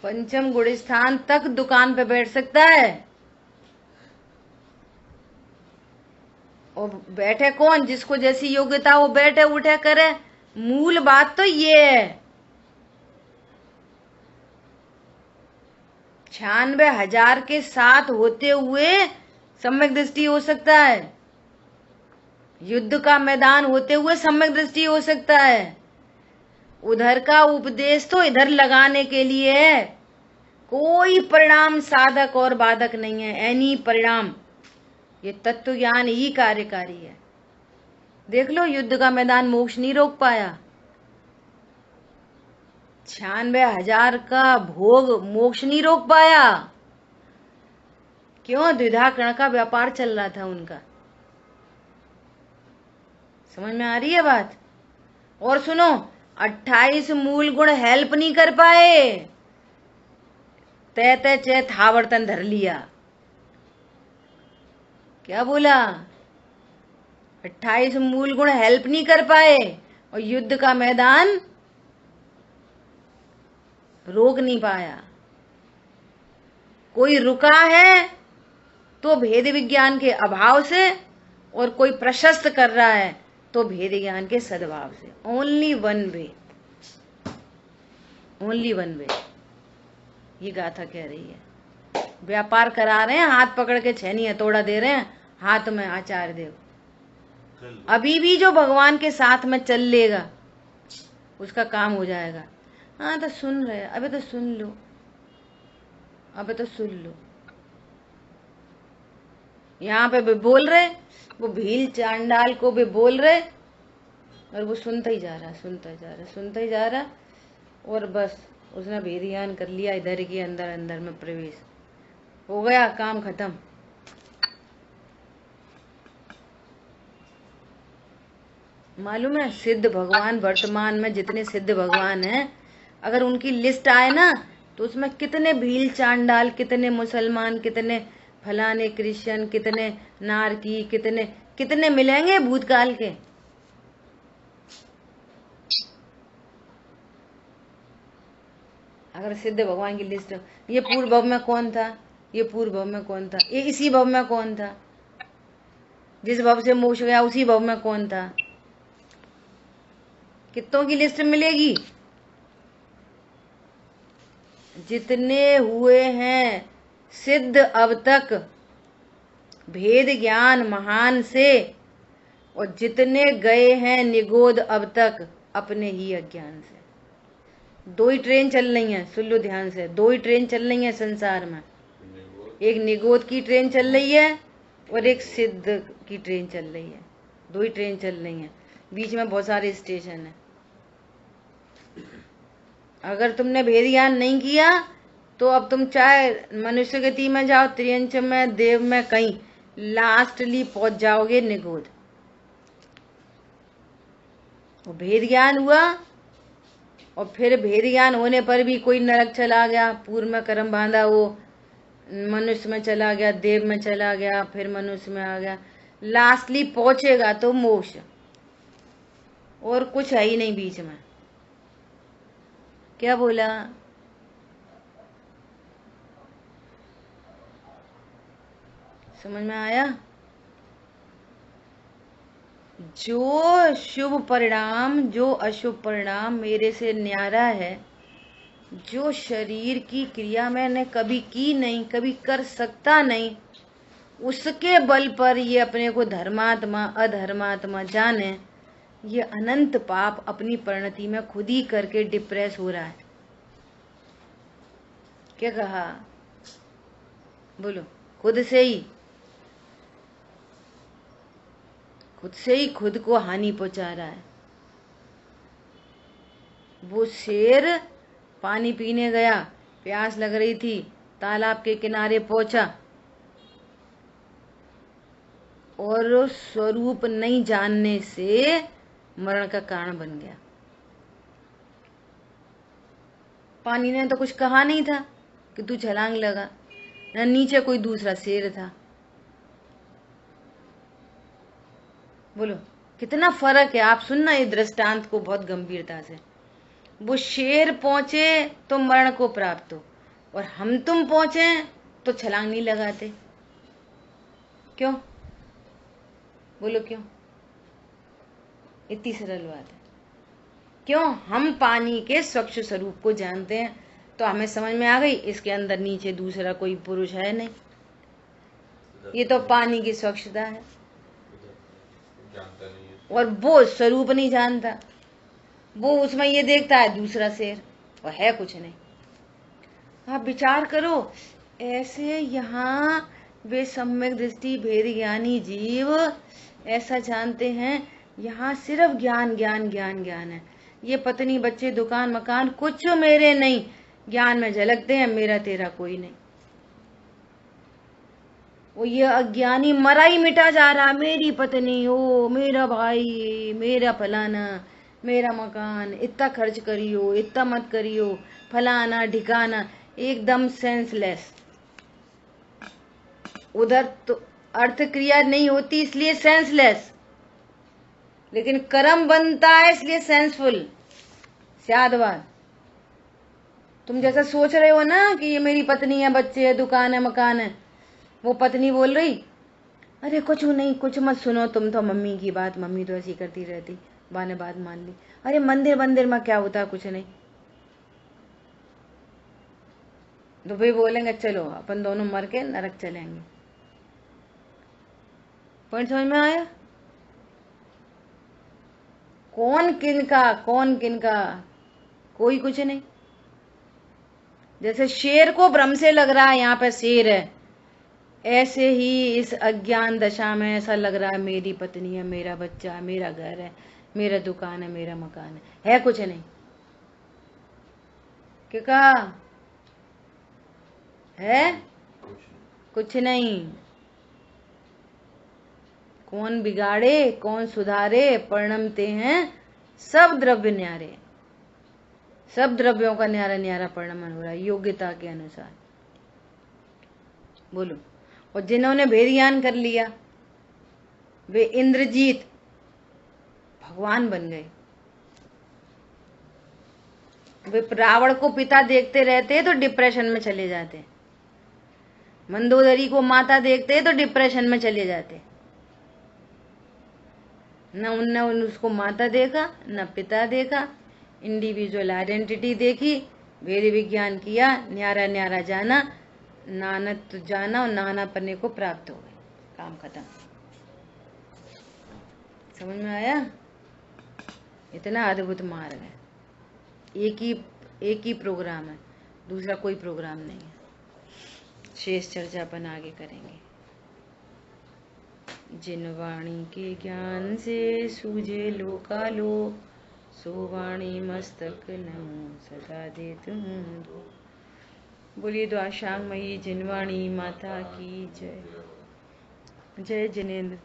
पंचम गुण स्थान तक दुकान पे बैठ सकता है। और बैठे कौन? जिसको जैसी योग्यता वो बैठे उठे करे। मूल बात तो ये है। 96,000 के साथ होते हुए सम्यक दृष्टि हो सकता है। युद्ध का मैदान होते हुए सम्यक दृष्टि हो सकता है। उधर का उपदेश तो इधर लगाने के लिए है। कोई परिणाम साधक और बाधक नहीं है, एनी परिणाम। ये तत्व ज्ञान ही कार्यकारी है। देख लो, युद्ध का मैदान मोक्ष नहीं रोक पाया। 96,000 का भोग मोक्ष नहीं रोक पाया। क्यों? द्विधा कर्ण का व्यापार चल रहा था उनका। समझ में आ रही है बात? और सुनो, 28 मूल गुण हेल्प नहीं कर पाए, तय तय चैत आवर्तन धर लिया। क्या बोला? 28 मूल गुण हेल्प नहीं कर पाए और युद्ध का मैदान रोक नहीं पाया। कोई रुका है तो भेद विज्ञान के अभाव से, और कोई प्रशस्त कर रहा है तो भेद ज्ञान के सद्भाव से। Only one way, only one way, ये गाथा कह रही है। व्यापार करा रहे हैं, हाथ पकड़ के छेनी हथौड़ा दे रहे हैं हाथ में आचार्य देव। अभी भी जो भगवान के साथ में चल लेगा उसका काम हो जाएगा। हाँ तो सुन रहे, अबे तो सुन लो, अबे तो सुन लो। यहाँ पे भी बोल रहे, वो भील चांडाल को भी बोल रहे, और वो सुनता ही जा रहा, सुनता ही जा रहा, सुनता ही जा रहा। और बस उसने भेद ज्ञान कर लिया, इधर के अंदर अंदर में प्रवेश हो गया, काम खत्म। मालूम है, सिद्ध भगवान वर्तमान में जितने सिद्ध भगवान हैं, अगर उनकी लिस्ट आए ना तो उसमें कितने भील चांडाल, कितने मुसलमान, कितने फलाने क्रिश्चियन, कितने नारकी, कितने कितने मिलेंगे भूतकाल के। अगर सिद्ध भगवान की लिस्ट, ये पूर्व भव में कौन था, ये पूर्व भव में कौन था, ये इसी भव में कौन था, जिस भव से मोक्ष गया उसी भव में कौन था, कितनों की लिस्ट मिलेगी। जितने हुए हैं सिद्ध अब तक भेद ज्ञान महान से, और जितने गए हैं निगोद अब तक अपने ही अज्ञान से। दो ही ट्रेन चल रही हैं, सुन लो ध्यान से, दो ही ट्रेन चल रही हैं संसार में। एक निगोद की ट्रेन चल रही है और एक सिद्ध की ट्रेन चल रही है। दो ही ट्रेन चल रही हैं, बीच में बहुत सारे स्टेशन हैं। अगर तुमने भेद ज्ञान नहीं किया तो अब तुम चाहे मनुष्य गति में जाओ, त्रियंच में, देव में, कहीं लास्टली पहुंच जाओगे निगोद। वो भेद ज्ञान हुआ, और फिर भेद ज्ञान होने पर भी कोई नरक चला गया, पूर्व में कर्म बांधा, वो मनुष्य में चला गया, देव में चला गया, फिर मनुष्य में आ गया, लास्टली पहुंचेगा तो मोक्ष। और कुछ है ही नहीं बीच में। क्या बोला? समझ में आया? जो शुभ परिणाम, जो अशुभ परिणाम मेरे से न्यारा है, जो शरीर की क्रिया मैंने कभी की नहीं, कभी कर सकता नहीं, उसके बल पर ये अपने को धर्मात्मा अधर्मात्मा जाने, ये अनंत पाप अपनी परिणति में खुद ही करके डिप्रेस हो रहा है। क्या कहा? बोलो। खुद से ही, खुद से ही खुद को हानि पहुंचा रहा है। वो शेर पानी पीने गया, प्यास लग रही थी, तालाब के किनारे पहुंचा और स्वरूप नहीं जानने से मरण का कारण बन गया। पानी ने तो कुछ कहा नहीं था कि तू छलांग लगा, न नीचे कोई दूसरा शेर था। बोलो कितना फर्क है। आप सुनना ये दृष्टांत को बहुत गंभीरता से। वो शेर पहुंचे तो मरण को प्राप्त हो, और हम तुम पहुंचे तो छलांग नहीं लगाते। क्यों? बोलो क्यों? इतनी सरल बात है। क्यों? हम पानी के स्वच्छ स्वरूप को जानते हैं, तो हमें समझ में आ गई इसके अंदर नीचे दूसरा कोई पुरुष है नहीं, ये तो पानी की स्वच्छता है। और वो स्वरूप नहीं जानता, वो उसमें ये देखता है दूसरा शेर, और है कुछ नहीं। आप विचार करो, ऐसे यहाँ वे सम्यक दृष्टि भेद ज्ञानी जीव ऐसा जानते हैं, यहाँ सिर्फ ज्ञान ज्ञान ज्ञान ज्ञान है। ये पत्नी बच्चे दुकान मकान कुछ मेरे नहीं, ज्ञान में झलकते हैं, मेरा तेरा कोई नहीं। वो ये अज्ञानी मरा ही मिटा जा रहा, मेरी पत्नी, ओ मेरा भाई, मेरा फलाना, मेरा मकान, इतना खर्च करियो, इतना मत करियो, फलाना ढिकाना, एकदम सेंसलेस। उधर तो अर्थ क्रिया नहीं होती इसलिए सेंसलेस, लेकिन कर्म बनता है इसलिए सेंसफुल। शादवाद तुम जैसा सोच रहे हो ना कि ये मेरी पत्नी है, बच्चे है, दुकान है, मकान है, वो पत्नी बोल रही अरे कुछ नहीं, कुछ मत सुनो, तुम तो मम्मी की बात, मम्मी तो ऐसी करती रहती, बाने बात मान ली, अरे मंदिर मंदिर में क्या होता, कुछ नहीं। तो वे बोलेंगे चलो अपन दोनों मर के नरक चलेंगे। पॉइंट समझ में आया? कौन किनका, कौन किनका, कोई कुछ नहीं। जैसे शेर को भ्रम से लग रहा है यहाँ पे शेर है, ऐसे ही इस अज्ञान दशा में ऐसा लग रहा है मेरी पत्नी है, मेरा बच्चा है, मेरा घर है, मेरा दुकान है, मेरा मकान है कुछ नहीं। क्या कहा है? कुछ नहीं। कौन बिगाड़े कौन सुधारे, परिणमते हैं सब द्रव्य न्यारे। सब द्रव्यों का न्यारा न्यारा परिणमन हो रहा है योग्यता के अनुसार। बोलो। और जिन्होंने भेद ज्ञान कर लिया वे इंद्रजीत भगवान बन गए। वे रावण को पिता देखते रहते तो डिप्रेशन में चले जाते, मंदोदरी को माता देखते तो डिप्रेशन में चले जाते। न उनने उसको माता देखा न पिता देखा, इंडिविजुअल आइडेंटिटी देखी, भेद विज्ञान किया, न्यारा न्यारा जाना, नानत्व जाना और नाना पन्ने को प्राप्त हो गए, काम खत्म। समझ में आया? इतना अद्भुत मार्ग है। एक ही प्रोग्राम है, दूसरा कोई प्रोग्राम नहीं है। शेष चर्चा अपन आगे करेंगे। जिन वाणी के ज्ञान से सूझे लोकालोक, सो वाणी मस्तक नमो सदा देत हूँ। बोलिए द्वाशांग मई जिनवाणी माता की जय। जय जिनेन्द्र।